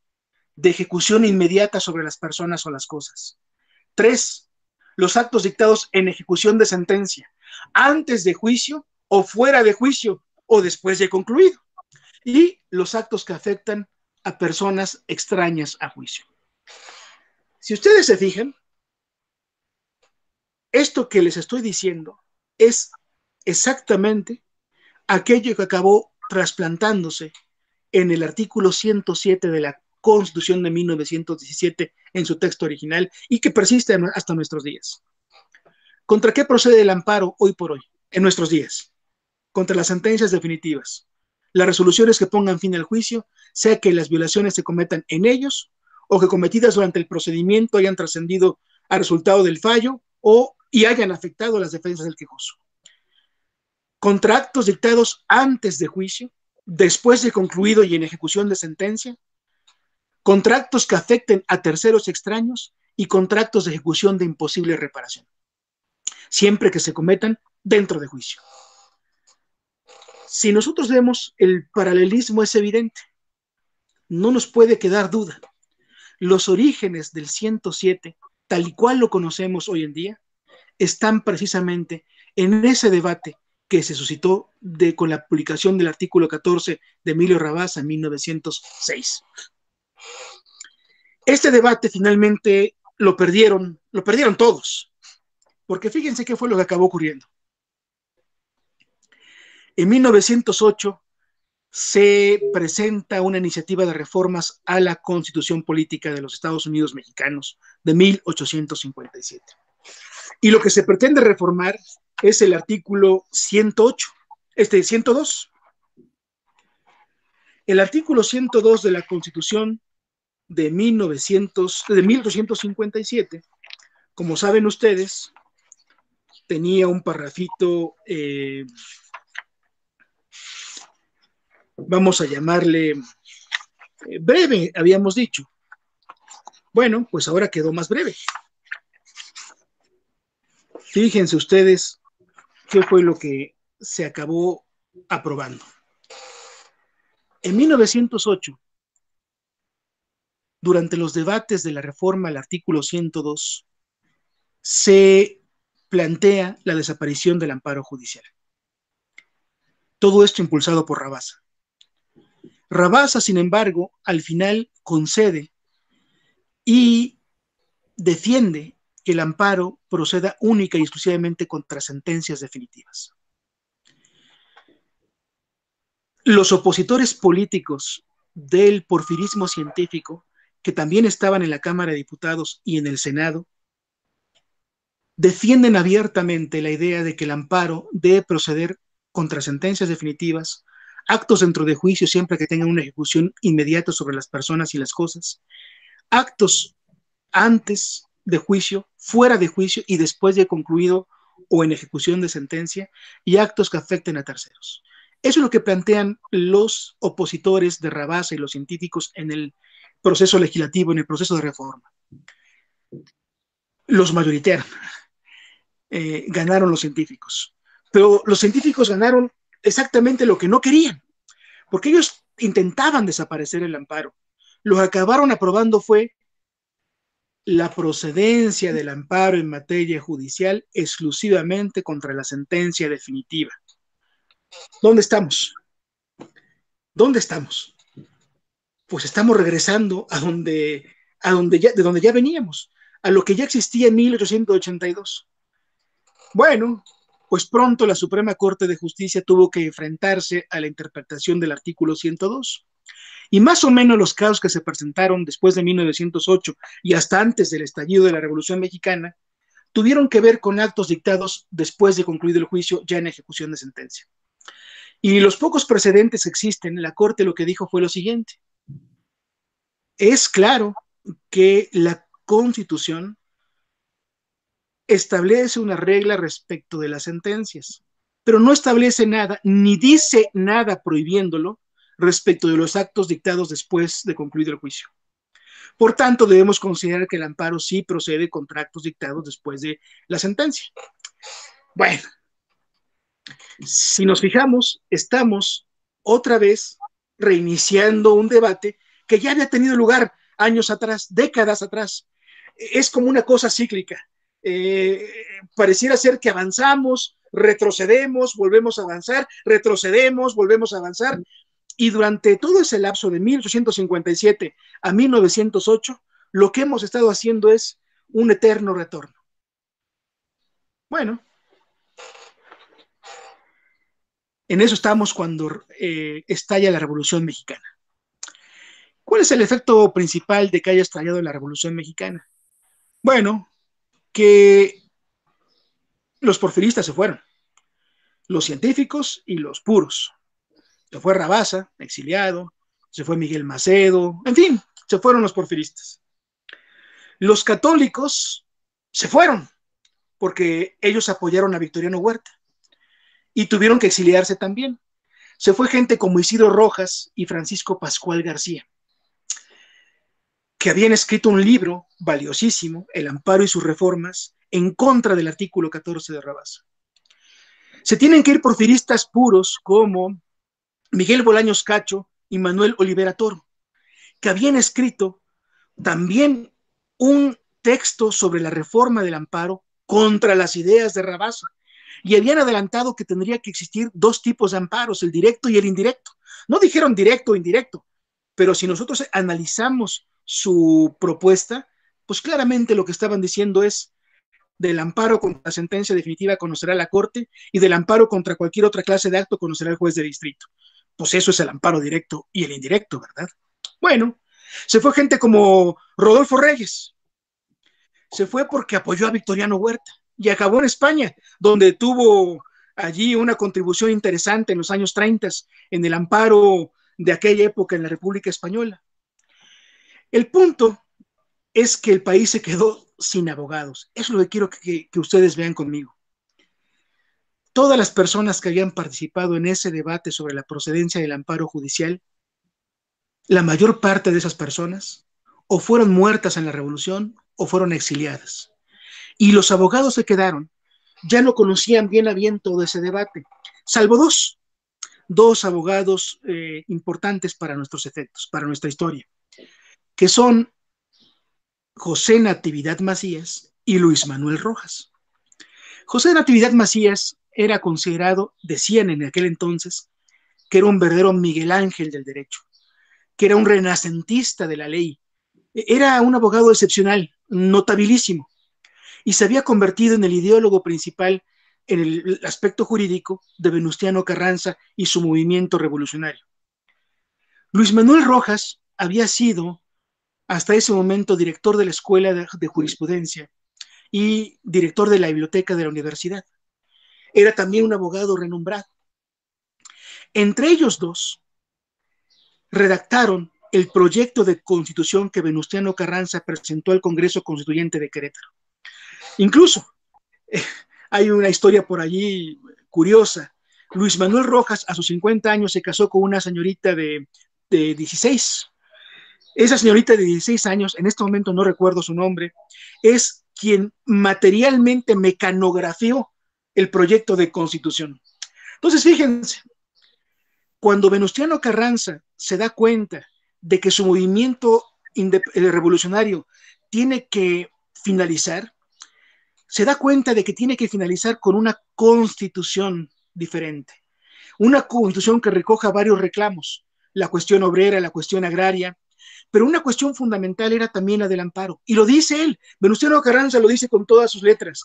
S2: de ejecución inmediata sobre las personas o las cosas. 3. Los actos dictados en ejecución de sentencia, antes de juicio o fuera de juicio o después de concluido. Y los actos que afectan a personas extrañas a juicio. Si ustedes se fijan, esto que les estoy diciendo es exactamente aquello que acabó trasplantándose en el artículo 107 de la Constitución de 1917 en su texto original y que persiste hasta nuestros días. ¿Contra qué procede el amparo hoy por hoy, en nuestros días? Contra las sentencias definitivas. Las resoluciones que pongan fin al juicio, sea que las violaciones se cometan en ellos o que cometidas durante el procedimiento hayan trascendido al resultado del fallo y hayan afectado las defensas del quejoso. Contra actos dictados antes de juicio, después de concluido y en ejecución de sentencia, contra actos que afecten a terceros extraños y contra actos de ejecución de imposible reparación, siempre que se cometan dentro de juicio. Si nosotros vemos, el paralelismo es evidente. No nos puede quedar duda. Los orígenes del 107, tal y cual lo conocemos hoy en día, están precisamente en ese debate que se suscitó con la publicación del artículo 14 de Emilio Rabasa en 1906. Este debate finalmente lo perdieron todos, porque fíjense qué fue lo que acabó ocurriendo. En 1908 se presenta una iniciativa de reformas a la Constitución Política de los Estados Unidos Mexicanos de 1857. Y lo que se pretende reformar es el artículo 102. El artículo 102 de la Constitución de 1857, como saben ustedes, tenía un parrafito, vamos a llamarle breve, habíamos dicho. Bueno, pues ahora quedó más breve. Fíjense ustedes qué fue lo que se acabó aprobando. En 1908, durante los debates de la reforma al artículo 102, se plantea la desaparición del amparo judicial. Todo esto impulsado por Rabasa. Rabasa, sin embargo, al final concede y defiende que el amparo proceda única y exclusivamente contra sentencias definitivas. Los opositores políticos del porfirismo científico, que también estaban en la Cámara de Diputados y en el Senado, defienden abiertamente la idea de que el amparo debe proceder contra sentencias definitivas, actos dentro de juicio siempre que tengan una ejecución inmediata sobre las personas y las cosas, actos antes de juicio, fuera de juicio y después de concluido o en ejecución de sentencia, y actos que afecten a terceros. Eso es lo que plantean los opositores de Rabasa y los científicos en el proceso legislativo, en el proceso de reforma. Los mayoritaron, ganaron los científicos, pero los científicos ganaron exactamente lo que no querían, porque ellos intentaban desaparecer el amparo. Lo que acabaron aprobando fue la procedencia del amparo en materia judicial exclusivamente contra la sentencia definitiva. ¿Dónde estamos? ¿Dónde estamos? Pues estamos regresando de donde ya veníamos, a lo que ya existía en 1882. Bueno, pues pronto la Suprema Corte de Justicia tuvo que enfrentarse a la interpretación del artículo 102. Y más o menos los casos que se presentaron después de 1908 y hasta antes del estallido de la Revolución Mexicana tuvieron que ver con actos dictados después de concluido el juicio ya en ejecución de sentencia. Y los pocos precedentes que existen, la Corte lo que dijo fue lo siguiente: es claro que la Constitución establece una regla respecto de las sentencias, pero no establece nada, ni dice nada prohibiéndolo respecto de los actos dictados después de concluido el juicio. Por tanto, debemos considerar que el amparo sí procede contra actos dictados después de la sentencia. Bueno, si nos fijamos, estamos otra vez reiniciando un debate que ya había tenido lugar años atrás, décadas atrás. Es como una cosa cíclica. Pareciera ser que avanzamos, retrocedemos, volvemos a avanzar, retrocedemos, volvemos a avanzar. Y durante todo ese lapso de 1857 a 1908, lo que hemos estado haciendo es un eterno retorno. Bueno, en eso estamos cuando estalla la Revolución Mexicana. ¿Cuál es el efecto principal de que haya estallado la Revolución Mexicana? Bueno, que los porfiristas se fueron, los científicos y los puros. Se fue Rabasa, exiliado, se fue Miguel Macedo, en fin, se fueron los porfiristas. Los católicos se fueron porque ellos apoyaron a Victoriano Huerta y tuvieron que exiliarse también. Se fue gente como Isidro Rojas y Francisco Pascual García, que habían escrito un libro valiosísimo, El amparo y sus reformas, en contra del artículo 14 de Rabasa. Se tienen que ir porfiristas puros como Miguel Bolaños Cacho y Manuel Olivera Toro, que habían escrito también un texto sobre la reforma del amparo contra las ideas de Rabasa, y habían adelantado que tendría que existir dos tipos de amparos, el directo y el indirecto. No dijeron directo o indirecto, pero si nosotros analizamos su propuesta, pues claramente lo que estaban diciendo es: del amparo contra la sentencia definitiva conocerá la Corte, y del amparo contra cualquier otra clase de acto conocerá el juez de distrito. Pues eso es el amparo directo y el indirecto, ¿verdad? Bueno, se fue gente como Rodolfo Reyes, se fue porque apoyó a Victoriano Huerta y acabó en España, donde tuvo allí una contribución interesante en los años 30 en el amparo de aquella época en la República Española. El punto es que el país se quedó sin abogados. Eso es lo que quiero que ustedes vean conmigo. Todas las personas que habían participado en ese debate sobre la procedencia del amparo judicial, la mayor parte de esas personas o fueron muertas en la Revolución o fueron exiliadas. Y los abogados que quedaron ya no conocían bien a bien todo ese debate, salvo dos abogados importantes para nuestros efectos, para nuestra historia, que son José Natividad Macías y Luis Manuel Rojas. José Natividad Macías era considerado, decían en aquel entonces, que era un verdadero Miguel Ángel del derecho, que era un renacentista de la ley. Era un abogado excepcional, notabilísimo, y se había convertido en el ideólogo principal en el aspecto jurídico de Venustiano Carranza y su movimiento revolucionario. Luis Manuel Rojas había sido hasta ese momento director de la Escuela de Jurisprudencia y director de la biblioteca de la universidad. Era también un abogado renombrado. Entre ellos dos redactaron el proyecto de constitución que Venustiano Carranza presentó al Congreso Constituyente de Querétaro. Incluso hay una historia por allí curiosa. Luis Manuel Rojas, a sus 50 años, se casó con una señorita de 16. Esa señorita de 16 años, en este momento no recuerdo su nombre, es quien materialmente mecanografió el proyecto de constitución. Entonces, fíjense, cuando Venustiano Carranza se da cuenta de que su movimiento revolucionario tiene que finalizar, se da cuenta de que tiene que finalizar con una constitución diferente, una constitución que recoja varios reclamos, la cuestión obrera, la cuestión agraria, pero una cuestión fundamental era también la del amparo. Y lo dice él, Venustiano Carranza lo dice con todas sus letras.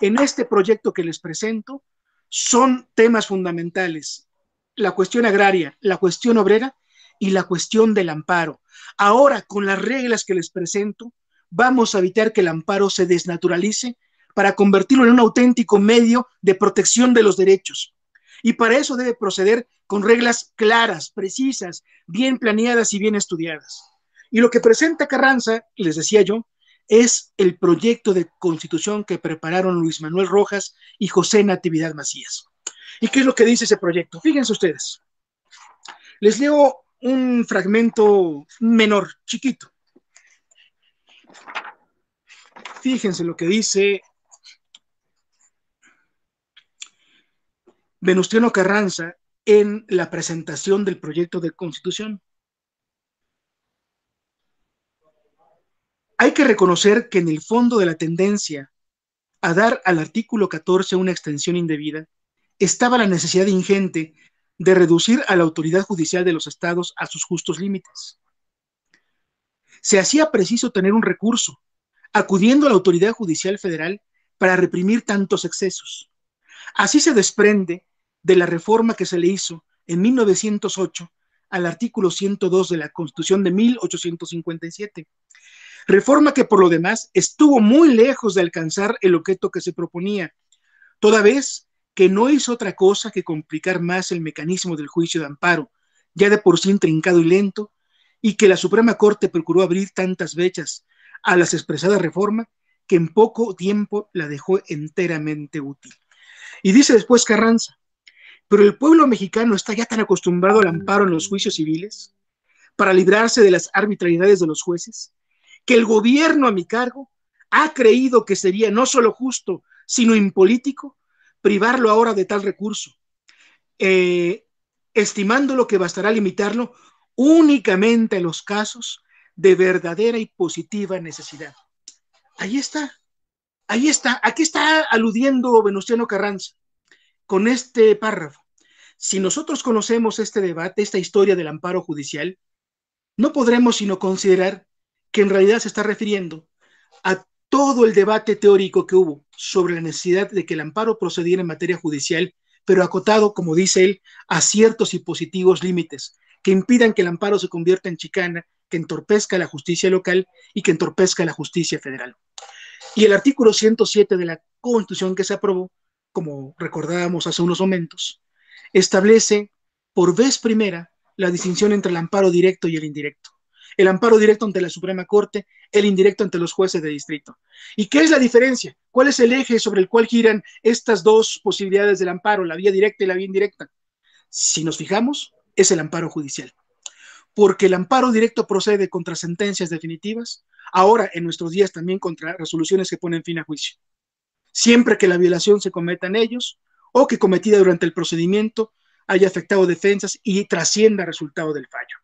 S2: En este proyecto que les presento son temas fundamentales: la cuestión agraria, la cuestión obrera y la cuestión del amparo. Ahora, con las reglas que les presento, vamos a evitar que el amparo se desnaturalice para convertirlo en un auténtico medio de protección de los derechos. Y para eso debe proceder con reglas claras, precisas, bien planeadas y bien estudiadas. Y lo que presenta Carranza, les decía yo, es el proyecto de constitución que prepararon Luis Manuel Rojas y José Natividad Macías. ¿Y qué es lo que dice ese proyecto? Fíjense ustedes. Les leo un fragmento menor, chiquito. Fíjense lo que dice Venustiano Carranza en la presentación del proyecto de constitución. Hay que reconocer que en el fondo de la tendencia a dar al artículo 14 una extensión indebida estaba la necesidad ingente de reducir a la autoridad judicial de los estados a sus justos límites. Se hacía preciso tener un recurso, acudiendo a la autoridad judicial federal para reprimir tantos excesos. Así se desprende de la reforma que se le hizo en 1908 al artículo 102 de la Constitución de 1857, reforma que por lo demás estuvo muy lejos de alcanzar el objeto que se proponía, toda vez que no hizo otra cosa que complicar más el mecanismo del juicio de amparo, ya de por sí intrincado y lento, y que la Suprema Corte procuró abrir tantas brechas a las expresadas reforma que en poco tiempo la dejó enteramente útil. Y dice después Carranza: pero el pueblo mexicano está ya tan acostumbrado al amparo en los juicios civiles para librarse de las arbitrariedades de los jueces, que el gobierno a mi cargo ha creído que sería no solo justo, sino impolítico privarlo ahora de tal recurso, estimándolo que bastará limitarlo únicamente a los casos de verdadera y positiva necesidad. Ahí está, ahí está, aquí está aludiendo Venustiano Carranza con este párrafo. Si nosotros conocemos este debate, esta historia del amparo judicial, no podremos sino considerar que en realidad se está refiriendo a todo el debate teórico que hubo sobre la necesidad de que el amparo procediera en materia judicial, pero acotado, como dice él, a ciertos y positivos límites que impidan que el amparo se convierta en chicana, que entorpezca la justicia local y que entorpezca la justicia federal. Y el artículo 107 de la Constitución que se aprobó, como recordábamos hace unos momentos, establece por vez primera la distinción entre el amparo directo y el indirecto. El amparo directo ante la Suprema Corte, el indirecto ante los jueces de distrito. ¿Y qué es la diferencia? ¿Cuál es el eje sobre el cual giran estas dos posibilidades del amparo, la vía directa y la vía indirecta? Si nos fijamos, es el amparo judicial. Porque el amparo directo procede contra sentencias definitivas, ahora en nuestros días también contra resoluciones que ponen fin a juicio. Siempre que la violación se cometa en ellos o que cometida durante el procedimiento haya afectado defensas y trascienda resultado del fallo.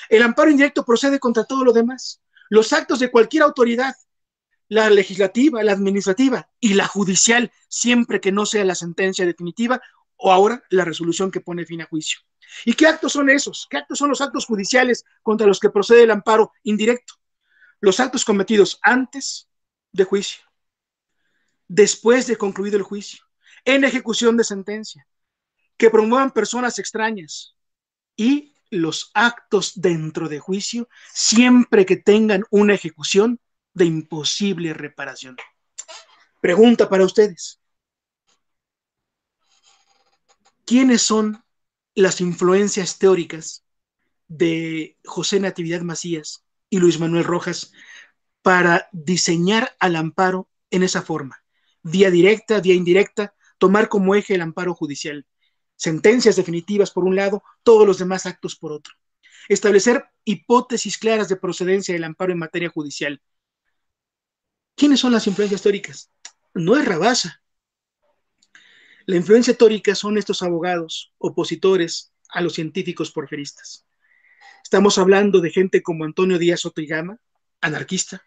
S2: El amparo indirecto procede contra todo lo demás, los actos de cualquier autoridad, la legislativa, la administrativa y la judicial, siempre que no sea la sentencia definitiva o ahora la resolución que pone fin a juicio. ¿Y qué actos son esos? ¿Qué actos son los actos judiciales contra los que procede el amparo indirecto? Los actos cometidos antes de juicio, después de concluido el juicio, en ejecución de sentencia, que promuevan personas extrañas y los actos dentro de juicio, siempre que tengan una ejecución de imposible reparación. Pregunta para ustedes: ¿quiénes son las influencias teóricas de José Natividad Macías y Luis Manuel Rojas para diseñar al amparo en esa forma, vía directa, vía indirecta, tomar como eje el amparo judicial, sentencias definitivas por un lado, todos los demás actos por otro, establecer hipótesis claras de procedencia del amparo en materia judicial. ¿Quiénes son las influencias históricas? No es Rabasa. La influencia histórica son estos abogados opositores a los científicos porfiristas. Estamos hablando de gente como Antonio Díaz Soto y Gama, anarquista.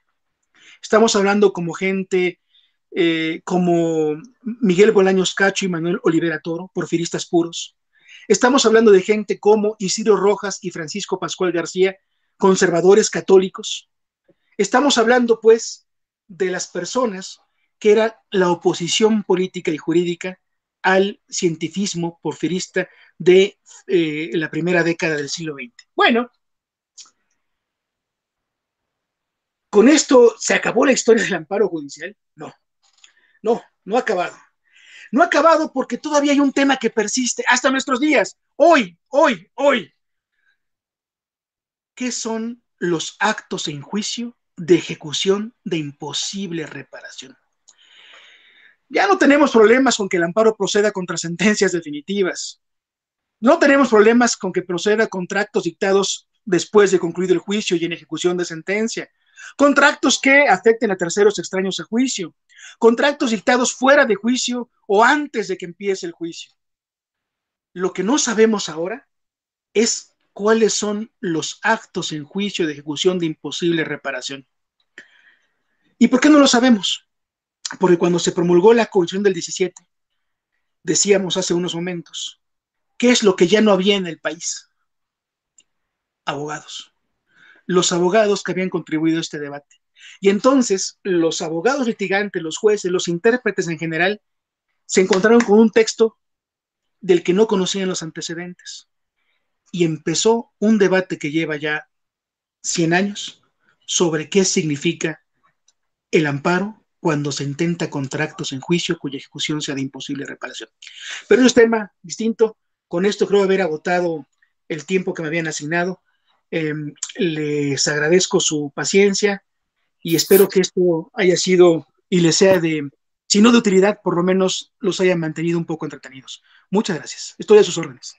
S2: Estamos hablando como gente como Miguel Bolaños Cacho y Manuel Olivera Toro, porfiristas puros. Estamos hablando de gente como Isidro Rojas y Francisco Pascual García, conservadores católicos. Estamos hablando, pues, de las personas que era la oposición política y jurídica al cientifismo porfirista de la primera década del siglo XX. Bueno, ¿con esto se acabó la historia del amparo judicial? No, no ha acabado. No ha acabado porque todavía hay un tema que persiste hasta nuestros días. Hoy. ¿Qué son los actos en juicio de ejecución de imposible reparación? Ya no tenemos problemas con que el amparo proceda contra sentencias definitivas. No tenemos problemas con que proceda contra actos dictados después de concluido el juicio y en ejecución de sentencia. Contra actos que afecten a terceros extraños a juicio. Contra actos dictados fuera de juicio o antes de que empiece el juicio. Lo que no sabemos ahora es cuáles son los actos en juicio de ejecución de imposible reparación. ¿Y por qué no lo sabemos? Porque cuando se promulgó la Constitución del 17, decíamos hace unos momentos, ¿qué es lo que ya no había en el país? Abogados. Los abogados que habían contribuido a este debate. Y entonces los abogados litigantes, los jueces, los intérpretes en general, se encontraron con un texto del que no conocían los antecedentes. Y empezó un debate que lleva ya 100 años sobre qué significa el amparo cuando se intenta contra actos en juicio cuya ejecución sea de imposible reparación. Pero eso es tema distinto. Con esto creo haber agotado el tiempo que me habían asignado. Les agradezco su paciencia y espero que esto haya sido y les sea de, si no de utilidad, por lo menos los haya mantenido un poco entretenidos. Muchas gracias. Estoy a sus órdenes.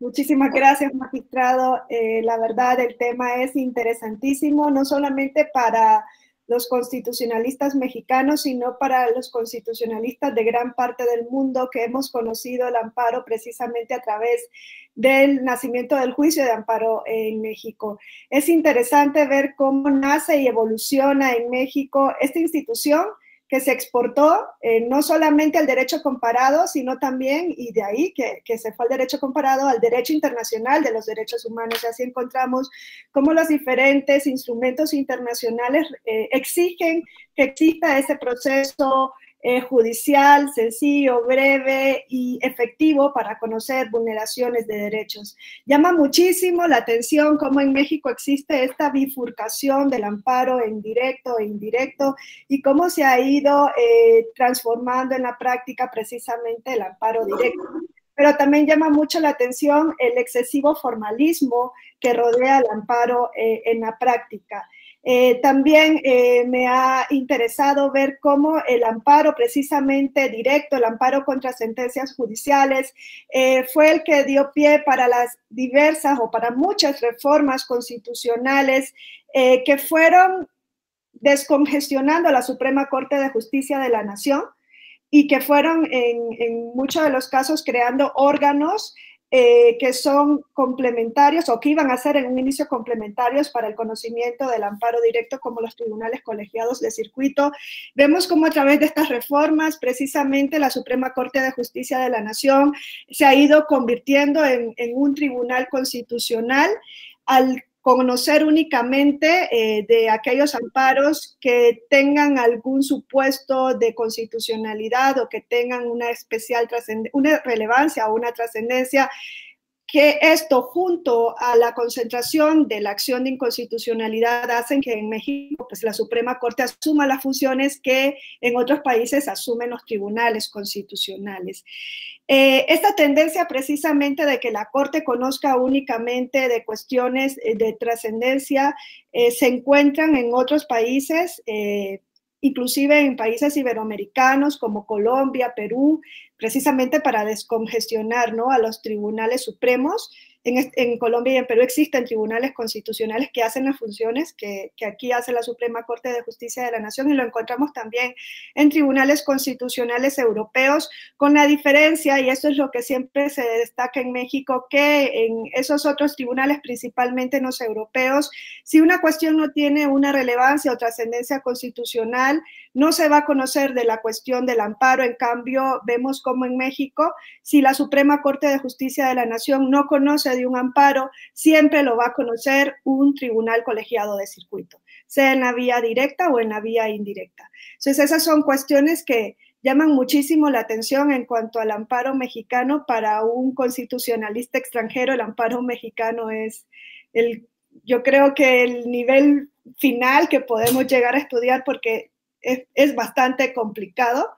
S1: Muchísimas gracias, magistrado. La verdad, el tema es interesantísimo, no solamente para los constitucionalistas mexicanos, sino para los constitucionalistas de gran parte del mundo que hemos conocido el amparo precisamente a través del nacimiento del juicio de amparo en México. Es interesante ver cómo nace y evoluciona en México esta institución que se exportó no solamente al derecho comparado, sino también, y de ahí que se fue al derecho comparado, al derecho internacional de los derechos humanos. Y así encontramos cómo los diferentes instrumentos internacionales exigen que exista ese proceso judicial, sencillo, breve y efectivo para conocer vulneraciones de derechos. Llama muchísimo la atención cómo en México existe esta bifurcación del amparo en directo e indirecto y cómo se ha ido transformando en la práctica precisamente el amparo directo. Pero también llama mucho la atención el excesivo formalismo que rodea el amparo en la práctica. También me ha interesado ver cómo el amparo precisamente directo, el amparo contra sentencias judiciales, fue el que dio pie para las diversas o para muchas reformas constitucionales que fueron descongestionando a la Suprema Corte de Justicia de la Nación y que fueron en muchos de los casos creando órganos que son complementarios o que iban a ser en un inicio complementarios para el conocimiento del amparo directo como los tribunales colegiados de circuito. Vemos cómo a través de estas reformas precisamente la Suprema Corte de Justicia de la Nación se ha ido convirtiendo en un tribunal constitucional al conocer únicamente de aquellos amparos que tengan algún supuesto de constitucionalidad o que tengan una especial una relevancia o una trascendencia que esto, junto a la concentración de la acción de inconstitucionalidad, hacen que en México pues, la Suprema Corte asuma las funciones que en otros países asumen los tribunales constitucionales. Esta tendencia precisamente de que la Corte conozca únicamente de cuestiones de trascendencia se encuentran en otros países, inclusive en países iberoamericanos como Colombia, Perú, precisamente para descongestionar, ¿no?, a los tribunales supremos. En Colombia y en Perú existen tribunales constitucionales que hacen las funciones que aquí hace la Suprema Corte de Justicia de la Nación, y lo encontramos también en tribunales constitucionales europeos, con la diferencia, y esto es lo que siempre se destaca en México, que en esos otros tribunales, principalmente en los europeos, si una cuestión no tiene una relevancia o trascendencia constitucional, no se va a conocer de la cuestión del amparo. En cambio, vemos como en México, si la Suprema Corte de Justicia de la Nación no conoce de un amparo, siempre lo va a conocer un tribunal colegiado de circuito, sea en la vía directa o en la vía indirecta. Entonces, esas son cuestiones que llaman muchísimo la atención en cuanto al amparo mexicano. Para un constitucionalista extranjero, el amparo mexicano es yo creo que el nivel final que podemos llegar a estudiar, porque es bastante complicado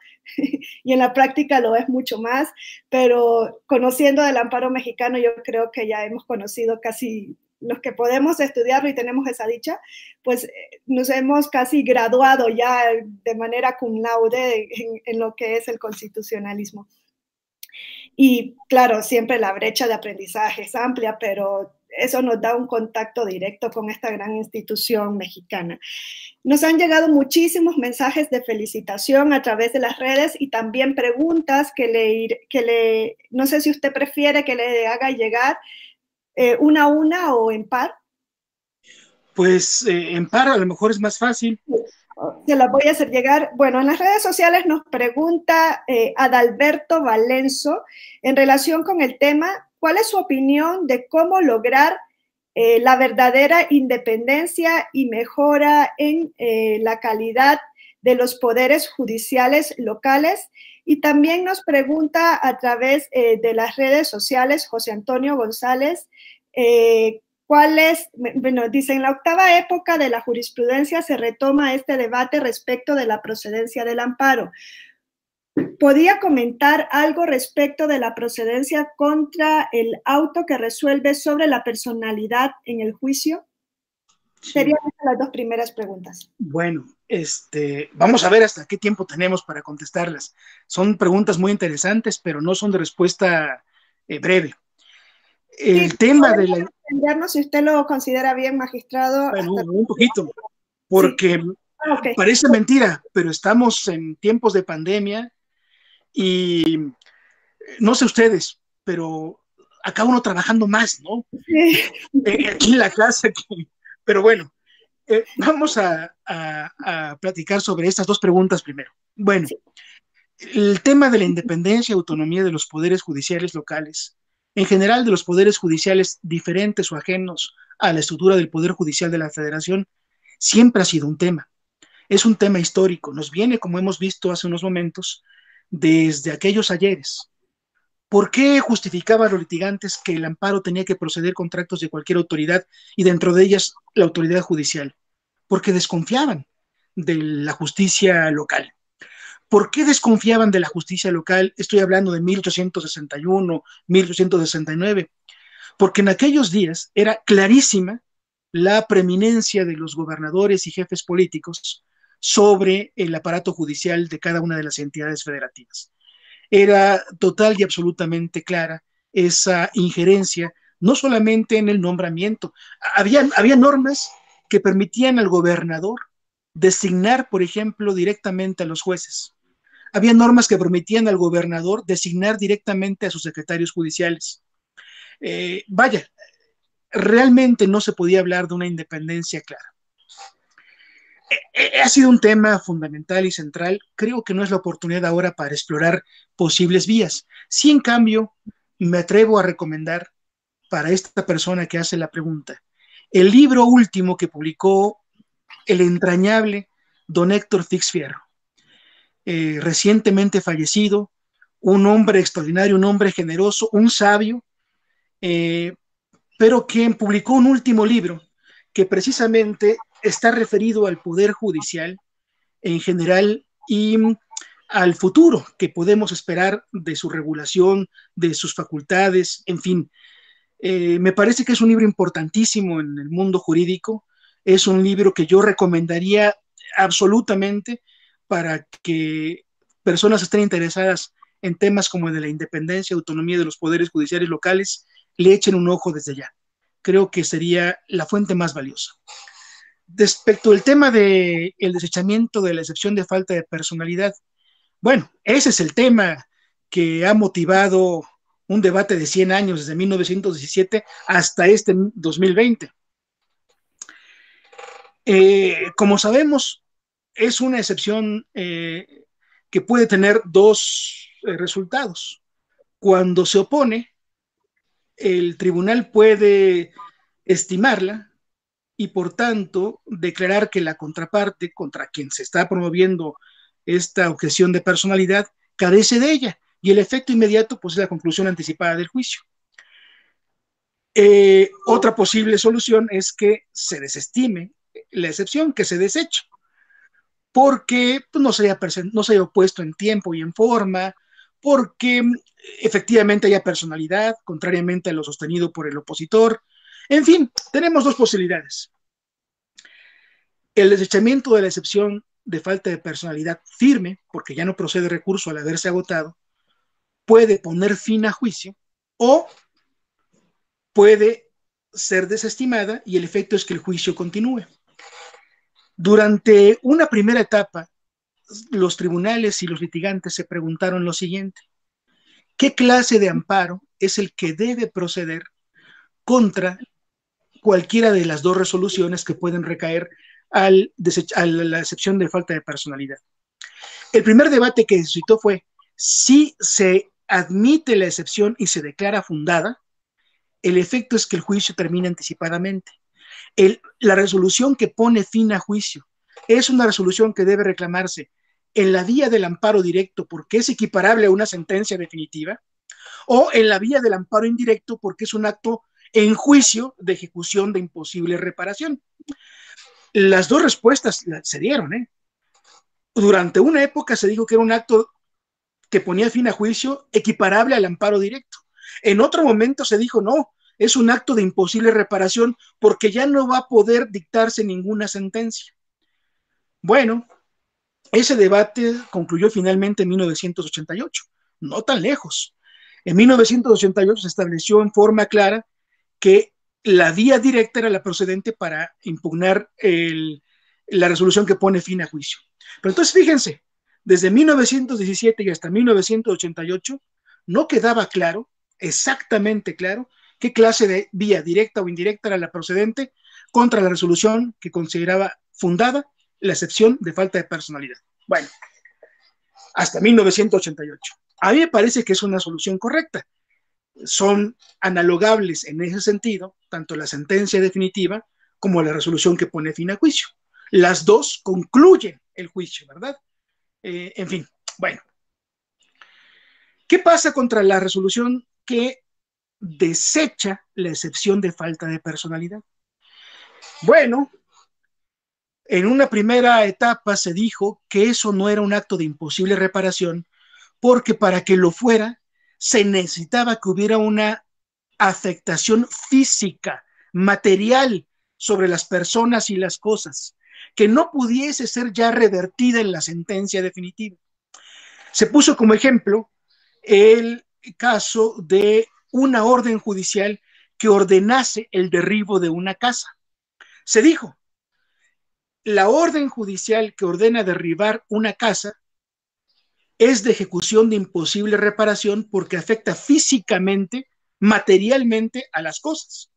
S1: y en la práctica lo es mucho más, pero conociendo del amparo mexicano, yo creo que ya hemos conocido casi los que podemos estudiarlo y tenemos esa dicha, pues nos hemos casi graduado ya de manera cum laude en lo que es el constitucionalismo. Y claro, siempre la brecha de aprendizaje es amplia, pero eso nos da un contacto directo con esta gran institución mexicana. Nos han llegado muchísimos mensajes de felicitación a través de las redes y también preguntas que no sé si usted prefiere que le haga llegar una a una o en par.
S2: Pues en par a lo mejor es más fácil.
S1: Se las voy a hacer llegar. Bueno, en las redes sociales nos pregunta Adalberto Valenzo en relación con el tema, ¿cuál es su opinión de cómo lograr la verdadera independencia y mejora en la calidad de los poderes judiciales locales? Y también nos pregunta a través de las redes sociales José Antonio González, ¿cuál es? Bueno, dice, en la octava época de la jurisprudencia se retoma este debate respecto de la procedencia del amparo. ¿Podría comentar algo respecto de la procedencia contra el auto que resuelve sobre la personalidad en el juicio? Sí. Serían las dos primeras preguntas.
S2: Bueno, vamos a ver hasta qué tiempo tenemos para contestarlas. Son preguntas muy interesantes, pero no son de respuesta breve. El sí, tema de la...
S1: entendernos, si usted lo considera bien, magistrado.
S2: Bueno, un poquito, porque sí. Okay. Parece mentira, pero estamos en tiempos de pandemia y no sé ustedes, pero acá uno trabajando más, ¿no? Sí. Aquí en la casa, pero bueno, vamos a platicar sobre estas dos preguntas primero. Bueno, sí. El tema de la independencia y autonomía de los poderes judiciales locales, en general de los poderes judiciales diferentes o ajenos a la estructura del Poder Judicial de la Federación, siempre ha sido un tema. Es un tema histórico, nos viene, como hemos visto hace unos momentos, desde aquellos ayeres. ¿Por qué justificaban los litigantes que el amparo tenía que proceder contra actos de cualquier autoridad y dentro de ellas la autoridad judicial? Porque desconfiaban de la justicia local. ¿Por qué desconfiaban de la justicia local? Estoy hablando de 1861, 1869. Porque en aquellos días era clarísima la preeminencia de los gobernadores y jefes políticos sobre el aparato judicial de cada una de las entidades federativas. Era total y absolutamente clara esa injerencia, no solamente en el nombramiento. Había normas que permitían al gobernador designar, por ejemplo, directamente a los jueces. Había normas que permitían al gobernador designar directamente a sus secretarios judiciales. Vaya, realmente no se podía hablar de una independencia clara. Ha sido un tema fundamental y central. Creo que no es la oportunidad ahora para explorar posibles vías. Sí, en cambio, me atrevo a recomendar para esta persona que hace la pregunta el libro último que publicó el entrañable don Héctor Fix Fierro, recientemente fallecido, un hombre extraordinario, un hombre generoso, un sabio, pero quien publicó un último libro que precisamente está referido al Poder Judicial en general y al futuro que podemos esperar de su regulación, de sus facultades, en fin. Me parece que es un libro importantísimo en el mundo jurídico, es un libro que yo recomendaría absolutamente para que personas estén interesadas en temas como el de la independencia y autonomía de los poderes judiciales locales, le echen un ojo desde ya. Creo que sería la fuente más valiosa. Respecto al tema del desechamiento de la excepción de falta de personalidad, bueno, ese es el tema que ha motivado un debate de 100 años, desde 1917 hasta este 2020. Como sabemos, es una excepción que puede tener dos resultados. Cuando se opone, el tribunal puede estimarla y por tanto declarar que la contraparte contra quien se está promoviendo esta objeción de personalidad carece de ella y el efecto inmediato pues es la conclusión anticipada del juicio. Otra posible solución es que se desestime la excepción, que se deseche, porque pues, no se haya opuesto en tiempo y en forma, porque efectivamente haya personalidad, contrariamente a lo sostenido por el opositor. En fin, tenemos dos posibilidades. El desechamiento de la excepción de falta de personalidad firme, porque ya no procede recurso al haberse agotado, puede poner fin a juicio o puede ser desestimada y el efecto es que el juicio continúe. Durante una primera etapa, los tribunales y los litigantes se preguntaron lo siguiente: ¿qué clase de amparo es el que debe proceder contra cualquiera de las dos resoluciones que pueden recaer a la excepción de falta de personalidad? El primer debate que suscitó fue si se admite la excepción y se declara fundada, el efecto es que el juicio termina anticipadamente. La resolución que pone fin a juicio es una resolución que debe reclamarse en la vía del amparo directo porque es equiparable a una sentencia definitiva, o en la vía del amparo indirecto porque es un acto en juicio de ejecución de imposible reparación. Las dos respuestas se dieron. Durante una época se dijo que era un acto que ponía fin a juicio equiparable al amparo directo. En otro momento se dijo no, es un acto de imposible reparación porque ya no va a poder dictarse ninguna sentencia. Bueno, ese debate concluyó finalmente en 1988, no tan lejos. En 1988 se estableció en forma clara que la vía directa era la procedente para impugnar la resolución que pone fin a juicio. Pero entonces fíjense, desde 1917 y hasta 1988 no quedaba claro, exactamente claro, qué clase de vía directa o indirecta era la procedente contra la resolución que consideraba fundada la excepción de falta de personalidad. Bueno, hasta 1988. A mí me parece que es una solución correcta. Son analogables en ese sentido, tanto la sentencia definitiva como la resolución que pone fin a juicio. Las dos concluyen el juicio, ¿verdad? En fin, bueno. ¿Qué pasa contra la resolución que desecha la excepción de falta de personalidad? Bueno, en una primera etapa se dijo que eso no era un acto de imposible reparación porque para que lo fuera se necesitaba que hubiera una afectación física, material sobre las personas y las cosas, que no pudiese ser ya revertida en la sentencia definitiva. Se puso como ejemplo el caso de una orden judicial que ordenase el derribo de una casa. Se dijo, la orden judicial que ordena derribar una casa es de ejecución de imposible reparación porque afecta físicamente, materialmente a las cosas.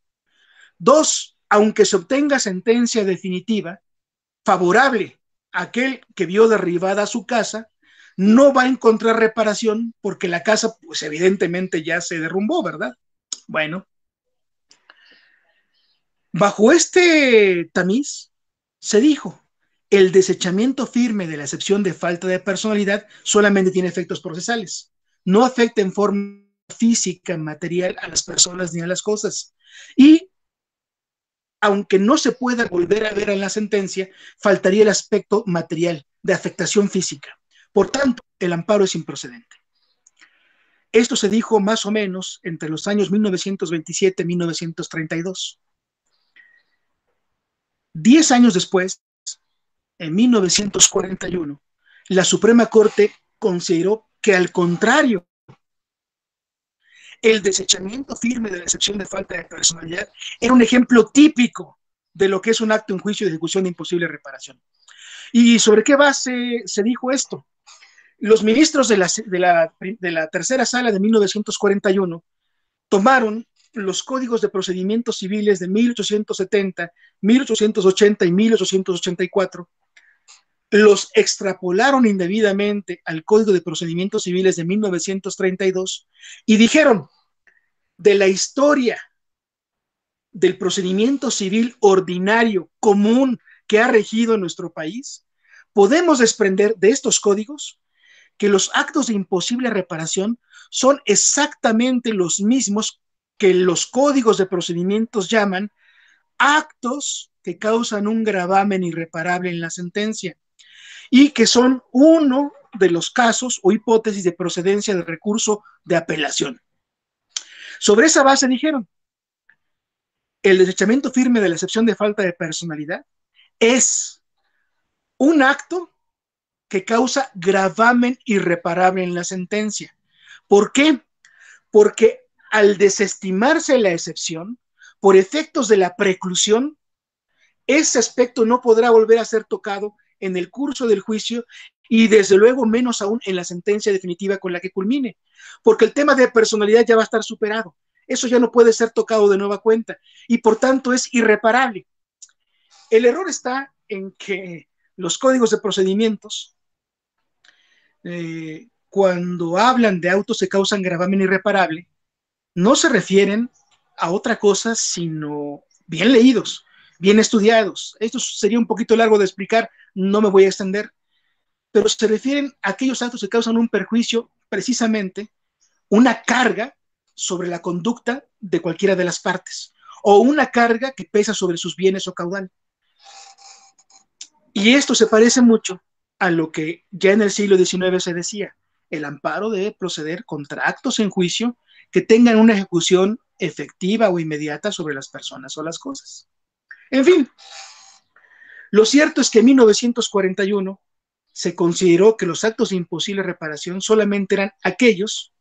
S2: Dos, aunque se obtenga sentencia definitiva favorable a aquel que vio derribada su casa, no va a encontrar reparación porque la casa, pues evidentemente ya se derrumbó, ¿verdad? Bueno, bajo este tamiz se dijo, el desechamiento firme de la excepción de falta de personalidad solamente tiene efectos procesales, no afecta en forma física, material a las personas ni a las cosas. Y aunque no se pueda volver a ver en la sentencia, faltaría el aspecto material de afectación física. Por tanto, el amparo es improcedente. Esto se dijo más o menos entre los años 1927 y 1932. 10 años después, en 1941, la Suprema Corte consideró que, al contrario, el desechamiento firme de la excepción de falta de personalidad era un ejemplo típico de lo que es un acto en juicio de ejecución de imposible reparación. ¿Y sobre qué base se dijo esto? Los ministros de la tercera sala de 1941 tomaron los códigos de procedimientos civiles de 1870, 1880 y 1884, los extrapolaron indebidamente al Código de Procedimientos Civiles de 1932 y dijeron: de la historia del procedimiento civil ordinario común que ha regido en nuestro país, podemos desprender de estos códigos que los actos de imposible reparación son exactamente los mismos que los códigos de procedimientos llaman actos que causan un gravamen irreparable en la sentencia, y que son uno de los casos o hipótesis de procedencia del recurso de apelación. Sobre esa base dijeron: el desechamiento firme de la excepción de falta de personalidad es un acto que causa gravamen irreparable en la sentencia. ¿Por qué? Porque al desestimarse la excepción, por efectos de la preclusión, ese aspecto no podrá volver a ser tocado en el curso del juicio y desde luego menos aún en la sentencia definitiva con la que culmine, porque el tema de personalidad ya va a estar superado. Eso ya no puede ser tocado de nueva cuenta y por tanto es irreparable. El error está en que los códigos de procedimientos, cuando hablan de autos que causan gravamen irreparable, no se refieren a otra cosa sino bien leídos, bien estudiados. Esto sería un poquito largo de explicar, no me voy a extender, pero se refieren a aquellos actos que causan un perjuicio, precisamente una carga sobre la conducta de cualquiera de las partes, o una carga que pesa sobre sus bienes o caudal. Y esto se parece mucho a lo que ya en el siglo XIX se decía: el amparo debe proceder contra actos en juicio que tengan una ejecución efectiva o inmediata sobre las personas o las cosas. En fin, lo cierto es que en 1941 se consideró que los actos de imposible reparación solamente eran aquellos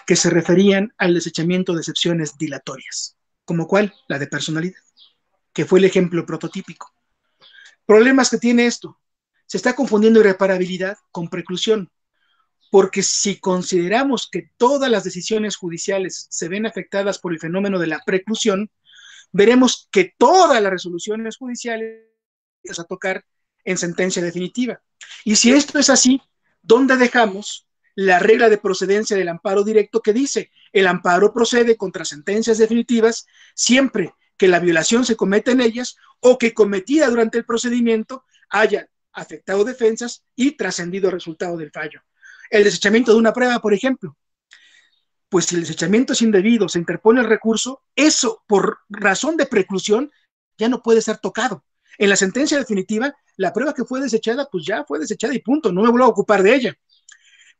S2: que se referían al desechamiento de excepciones dilatorias, como cuál, la de personalidad, que fue el ejemplo prototípico. Problemas que tiene esto: se está confundiendo irreparabilidad con preclusión, porque si consideramos que todas las decisiones judiciales se ven afectadas por el fenómeno de la preclusión, veremos que todas las resoluciones judiciales van a tocar en sentencia definitiva. Y si esto es así, ¿dónde dejamos la regla de procedencia del amparo directo que dice: el amparo procede contra sentencias definitivas siempre que la violación se cometa en ellas o que cometida durante el procedimiento haya afectado defensas y trascendido el resultado del fallo? El desechamiento de una prueba, por ejemplo, pues si el desechamiento es indebido, se interpone el recurso, eso por razón de preclusión ya no puede ser tocado. En la sentencia definitiva, la prueba que fue desechada, pues ya fue desechada y punto, no me vuelvo a ocupar de ella.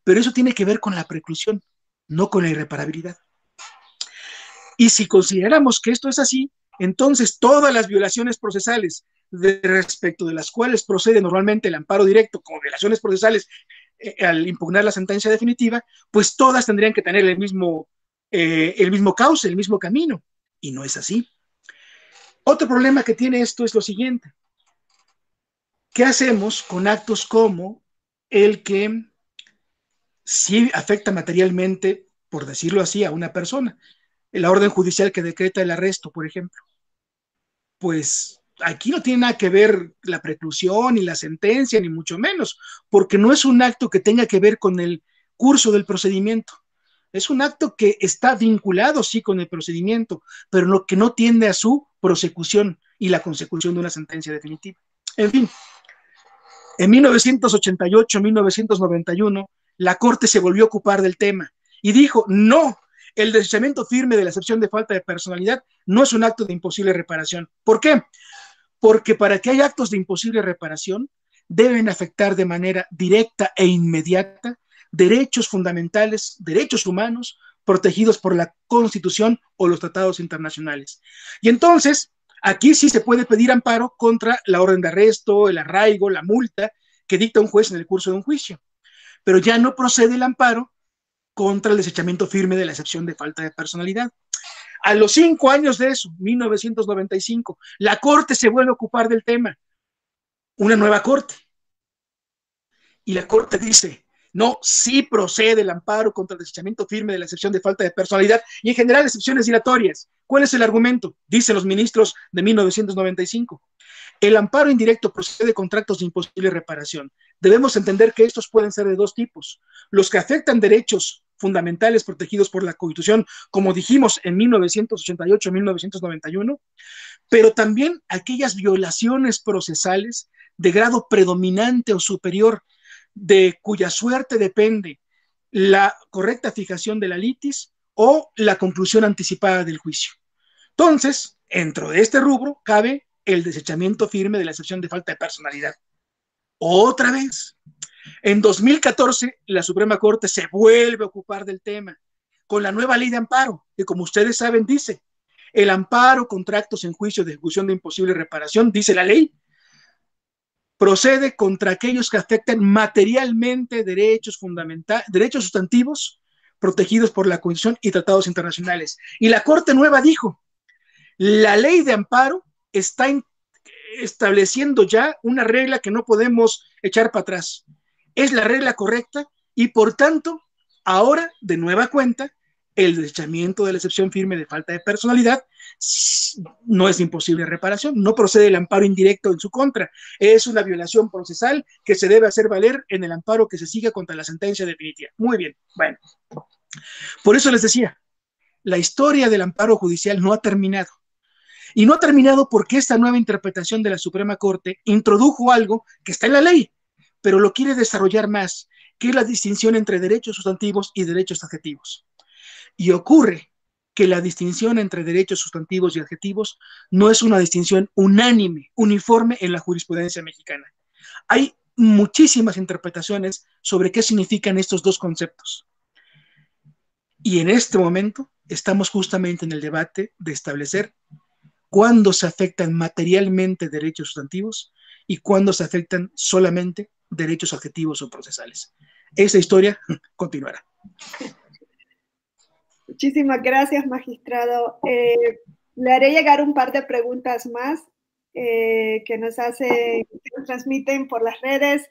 S2: Pero eso tiene que ver con la preclusión, no con la irreparabilidad. Y si consideramos que esto es así, entonces todas las violaciones procesales respecto de las cuales procede normalmente el amparo directo como violaciones procesales al impugnar la sentencia definitiva, pues todas tendrían que tener el mismo cauce, el mismo camino, y no es así. Otro problema que tiene esto es lo siguiente: ¿qué hacemos con actos como el que sí afecta materialmente, por decirlo así, a una persona? La orden judicial que decreta el arresto, por ejemplo. Pues aquí no tiene nada que ver la preclusión, ni la sentencia, ni mucho menos, porque no es un acto que tenga que ver con el curso del procedimiento. Es un acto que está vinculado, sí, con el procedimiento, pero que no tiende a su prosecución y la consecución de una sentencia definitiva. En fin, en 1988, 1991, la Corte se volvió a ocupar del tema y dijo, no, el desechamiento firme de la excepción de falta de personalidad no es un acto de imposible reparación. ¿Por qué? Porque para que haya actos de imposible reparación, deben afectar de manera directa e inmediata derechos fundamentales, derechos humanos, protegidos por la Constitución o los tratados internacionales. Y entonces, aquí sí se puede pedir amparo contra la orden de arresto, el arraigo, la multa que dicta un juez en el curso de un juicio. Pero ya no procede el amparo contra el desechamiento firme de la excepción de falta de personalidad. A los 5 años de eso, 1995, la Corte se vuelve a ocupar del tema, una nueva Corte. Y la Corte dice, no, sí procede el amparo contra el desechamiento firme de la excepción de falta de personalidad y en general excepciones dilatorias. ¿Cuál es el argumento? Dicen los ministros de 1995. El amparo indirecto procede de contratos de imposible reparación. Debemos entender que estos pueden ser de dos tipos. Los que afectan derechos fundamentales protegidos por la Constitución, como dijimos en 1988-1991, pero también aquellas violaciones procesales de grado predominante o superior, de cuya suerte depende la correcta fijación de la litis o la conclusión anticipada del juicio. Entonces, dentro de este rubro cabe el desechamiento firme de la excepción de falta de personalidad. Otra vez, en 2014, la Suprema Corte se vuelve a ocupar del tema con la nueva ley de amparo, que como ustedes saben dice, el amparo contra actos en juicio de ejecución de imposible reparación, dice la ley, procede contra aquellos que afectan materialmente derechos fundamentales, derechos sustantivos protegidos por la Constitución y tratados internacionales. Y la Corte Nueva dijo, la ley de amparo está estableciendo ya una regla que no podemos echar para atrás. Es la regla correcta y por tanto, ahora de nueva cuenta, el desechamiento de la excepción firme de falta de personalidad no es imposible reparación, no procede el amparo indirecto en su contra, es una violación procesal que se debe hacer valer en el amparo que se siga contra la sentencia definitiva. Muy bien, bueno, por eso les decía, la historia del amparo judicial no ha terminado. Y no ha terminado porque esta nueva interpretación de la Suprema Corte introdujo algo que está en la ley, pero lo quiere desarrollar más, que es la distinción entre derechos sustantivos y derechos adjetivos. Y ocurre que la distinción entre derechos sustantivos y adjetivos no es una distinción unánime, uniforme en la jurisprudencia mexicana. Hay muchísimas interpretaciones sobre qué significan estos dos conceptos. Y en este momento estamos justamente en el debate de establecer cuándo se afectan materialmente derechos sustantivos y cuándo se afectan solamente derechos adjetivos o procesales. Esa historia continuará.
S1: Muchísimas gracias, magistrado. Le haré llegar un par de preguntas más que nos transmiten por las redes.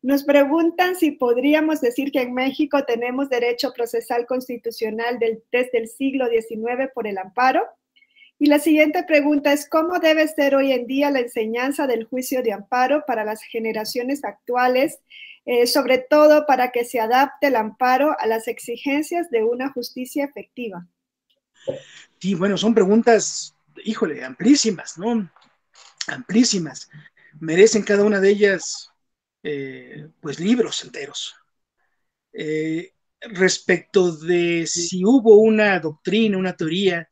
S1: Nos preguntan si podríamos decir que en México tenemos derecho procesal constitucional desde el siglo XIX por el amparo. Y la siguiente pregunta es, ¿cómo debe ser hoy en día la enseñanza del juicio de amparo para las generaciones actuales, sobre todo para que se adapte el amparo a las exigencias de una justicia efectiva?
S2: Sí, bueno, son preguntas, híjole, amplísimas, ¿no? Amplísimas. Merecen cada una de ellas, pues, libros enteros. Respecto de si hubo una doctrina, una teoría,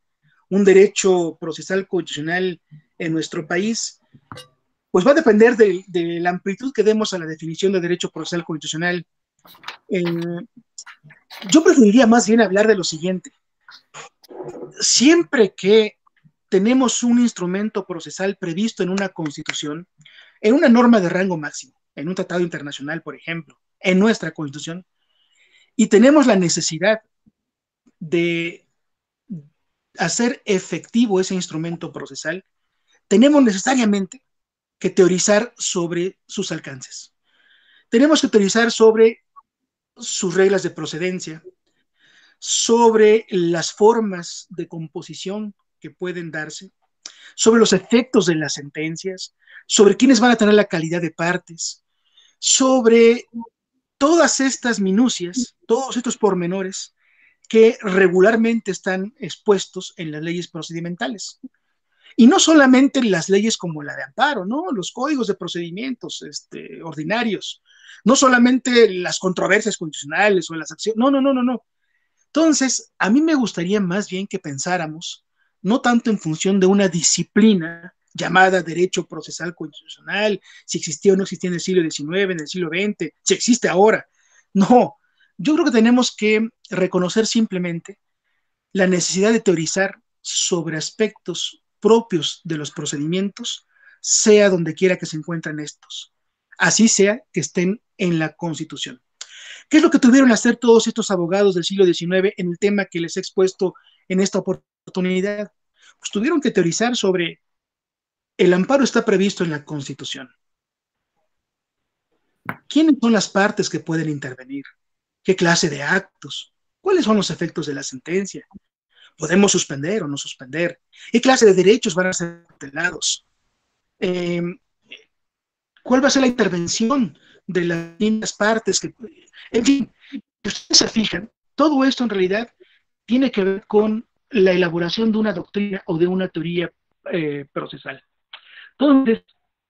S2: un derecho procesal constitucional en nuestro país, pues va a depender de la amplitud que demos a la definición de derecho procesal constitucional. Yo preferiría más bien hablar de lo siguiente. Siempre que tenemos un instrumento procesal previsto en una constitución, en una norma de rango máximo, en un tratado internacional, por ejemplo, en nuestra constitución, y tenemos la necesidad de hacer efectivo ese instrumento procesal, tenemos necesariamente que teorizar sobre sus alcances. Tenemos que teorizar sobre sus reglas de procedencia, sobre las formas de composición que pueden darse, sobre los efectos de las sentencias, sobre quiénes van a tener la calidad de partes, sobre todas estas minucias, todos estos pormenores que regularmente están expuestos en las leyes procedimentales. Y no solamente las leyes como la de amparo, ¿no? Los códigos de procedimientos ordinarios, no solamente las controversias constitucionales o las acciones, no. Entonces, a mí me gustaría más bien que pensáramos, no tanto en función de una disciplina llamada derecho procesal constitucional, si existía o no existía en el siglo XIX, en el siglo XX, si existe ahora. No, yo creo que tenemos que reconocer simplemente la necesidad de teorizar sobre aspectos propios de los procedimientos, sea donde quiera que se encuentren estos, así sea que estén en la Constitución. ¿Qué es lo que tuvieron que hacer todos estos abogados del siglo XIX en el tema que les he expuesto en esta oportunidad? Pues tuvieron que teorizar sobre el amparo está previsto en la Constitución. ¿Quiénes son las partes que pueden intervenir? ¿Qué clase de actos? ¿Cuáles son los efectos de la sentencia? ¿Podemos suspender o no suspender? ¿Qué clase de derechos van a ser tutelados? Eh, ¿Cuál va a ser la intervención de las distintas partes? En fin, si ustedes se fijan, todo esto en realidad tiene que ver con la elaboración de una doctrina o de una teoría procesal. Entonces,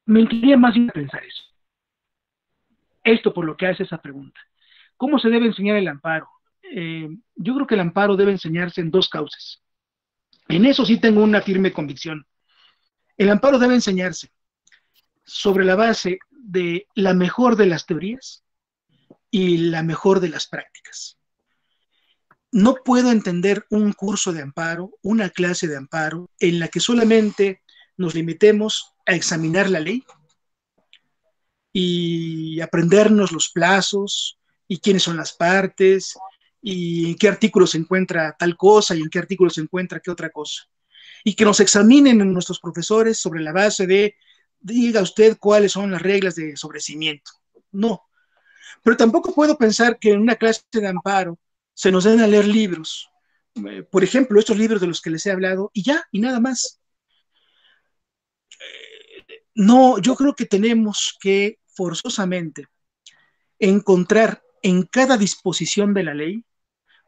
S2: me inclinaría más bien a pensar eso. Esto por lo que hace esa pregunta. ¿Cómo se debe enseñar el amparo? Yo creo que el amparo debe enseñarse en dos causas. En eso sí tengo una firme convicción. El amparo debe enseñarse sobre la base de la mejor de las teorías y la mejor de las prácticas. No puedo entender un curso de amparo, una clase de amparo, en la que solamente nos limitemos a examinar la ley y aprendernos los plazos y quiénes son las partes y en qué artículo se encuentra tal cosa y en qué artículo se encuentra qué otra cosa. Y que nos examinen nuestros profesores sobre la base de, diga usted cuáles son las reglas de sobrecimiento. No. Pero tampoco puedo pensar que en una clase de amparo se nos den a leer libros, por ejemplo, estos libros de los que les he hablado, y ya, y nada más. No, yo creo que tenemos que forzosamente encontrar en cada disposición de la ley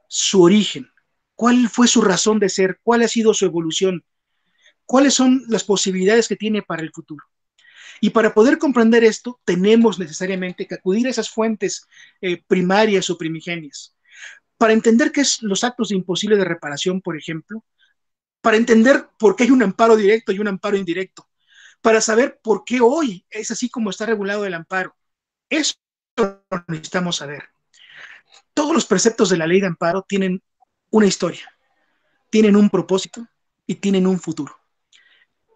S2: su origen, cuál fue su razón de ser, cuál ha sido su evolución, cuáles son las posibilidades que tiene para el futuro. Y para poder comprender esto, tenemos necesariamente que acudir a esas fuentes primarias o primigenias. Para entender qué es los actos de imposible de reparación, por ejemplo, para entender por qué hay un amparo directo y un amparo indirecto, para saber por qué hoy es así como está regulado el amparo. Eso necesitamos saber. Todos los preceptos de la ley de amparo tienen una historia, tienen un propósito y tienen un futuro.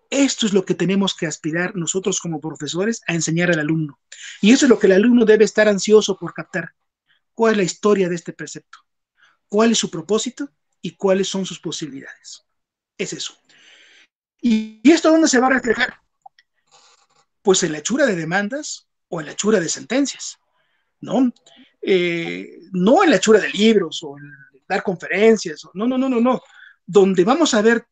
S2: Esto es lo que tenemos que aspirar nosotros como profesores a enseñar al alumno. Y eso es lo que el alumno debe estar ansioso por captar. ¿Cuál es la historia de este precepto? ¿Cuál es su propósito? ¿Y cuáles son sus posibilidades? Es eso. ¿Y esto dónde se va a reflejar? Pues en la hechura de demandas o en la hechura de sentencias, ¿no? No en la hechura de libros o en dar conferencias, no, no, no, no, no. Donde vamos a ver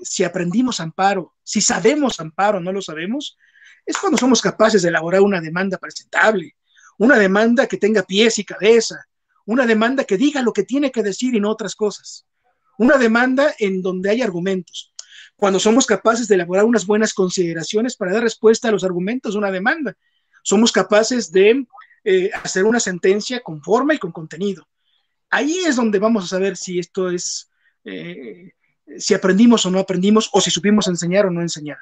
S2: si aprendimos amparo, si sabemos amparo, no lo sabemos, es cuando somos capaces de elaborar una demanda presentable, una demanda que tenga pies y cabeza, una demanda que diga lo que tiene que decir y no otras cosas, una demanda en donde hay argumentos, cuando somos capaces de elaborar unas buenas consideraciones para dar respuesta a los argumentos de una demanda, somos capaces de hacer una sentencia con forma y con contenido. Ahí es donde vamos a saber si esto es, si aprendimos o no aprendimos, o si supimos enseñar o no enseñar.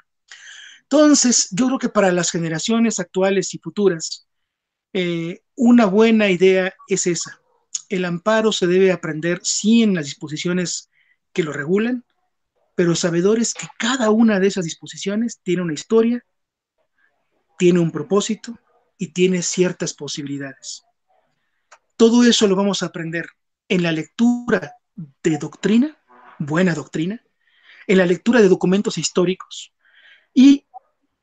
S2: Entonces, yo creo que para las generaciones actuales y futuras, una buena idea es esa. El amparo se debe aprender, sí, en las disposiciones que lo regulan, pero sabedores que cada una de esas disposiciones tiene una historia, tiene un propósito y tiene ciertas posibilidades. Todo eso lo vamos a aprender en la lectura de doctrina, buena doctrina, en la lectura de documentos históricos, y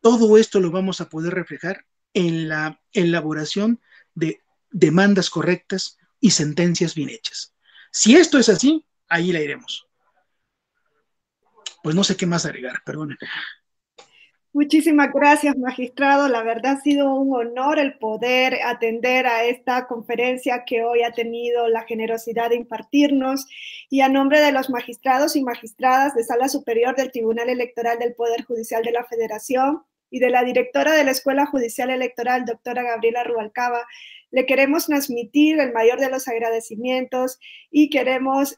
S2: todo esto lo vamos a poder reflejar en la elaboración de demandas correctas y sentencias bien hechas. Si esto es así, ahí la iremos. Pues no sé qué más agregar, perdónenme.
S1: Muchísimas gracias, magistrado. La verdad ha sido un honor el poder atender a esta conferencia que hoy ha tenido la generosidad de impartirnos. Y a nombre de los magistrados y magistradas de Sala Superior del Tribunal Electoral del Poder Judicial de la Federación, y de la directora de la Escuela Judicial Electoral, doctora Gabriela Rubalcaba, le queremos transmitir el mayor de los agradecimientos y queremos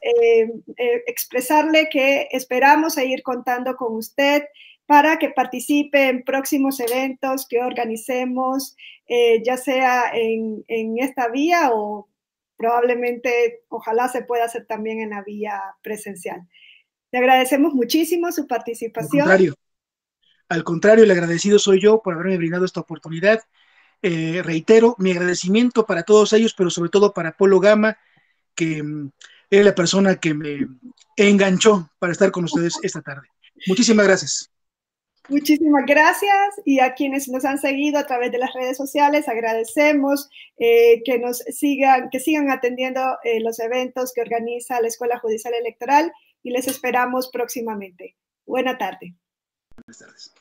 S1: expresarle que esperamos seguir contando con usted para que participe en próximos eventos que organicemos, ya sea en esta vía o probablemente, ojalá se pueda hacer también en la vía presencial. Le agradecemos muchísimo su participación.
S2: Al contrario, el agradecido soy yo por haberme brindado esta oportunidad. Reitero mi agradecimiento para todos ellos, pero sobre todo para Polo Gama, que es la persona que me enganchó para estar con ustedes esta tarde. Muchísimas gracias.
S1: Muchísimas gracias, y a quienes nos han seguido a través de las redes sociales agradecemos que sigan atendiendo los eventos que organiza la Escuela Judicial Electoral y les esperamos próximamente. Buena tarde.
S2: Buenas tardes.